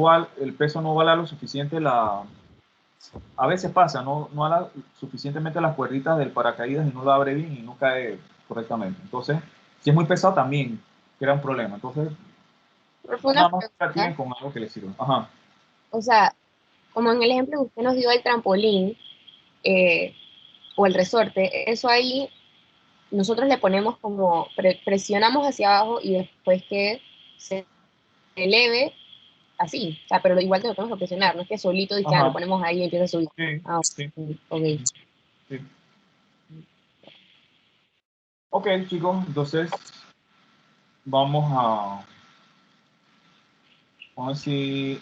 va, el peso no va lo suficiente, a veces pasa, no ala suficientemente las cuerditas del paracaídas y no lo abre bien y no cae correctamente. Entonces, si es muy pesado también, crea un problema. Entonces, Pero fue nada una más practiquen pregunta. con algo que les sirva. Ajá. O sea, como en el ejemplo que usted nos dio del trampolín o el resorte, eso ahí nosotros le ponemos como, presionamos hacia abajo y después que se eleve así. O sea, pero igual te lo tenemos que presionar, no es que solito dice, lo Ajá. ponemos ahí y empieza a subir. Sí, Ah, sí, ok. sí. Ok, chicos, entonces vamos a decir,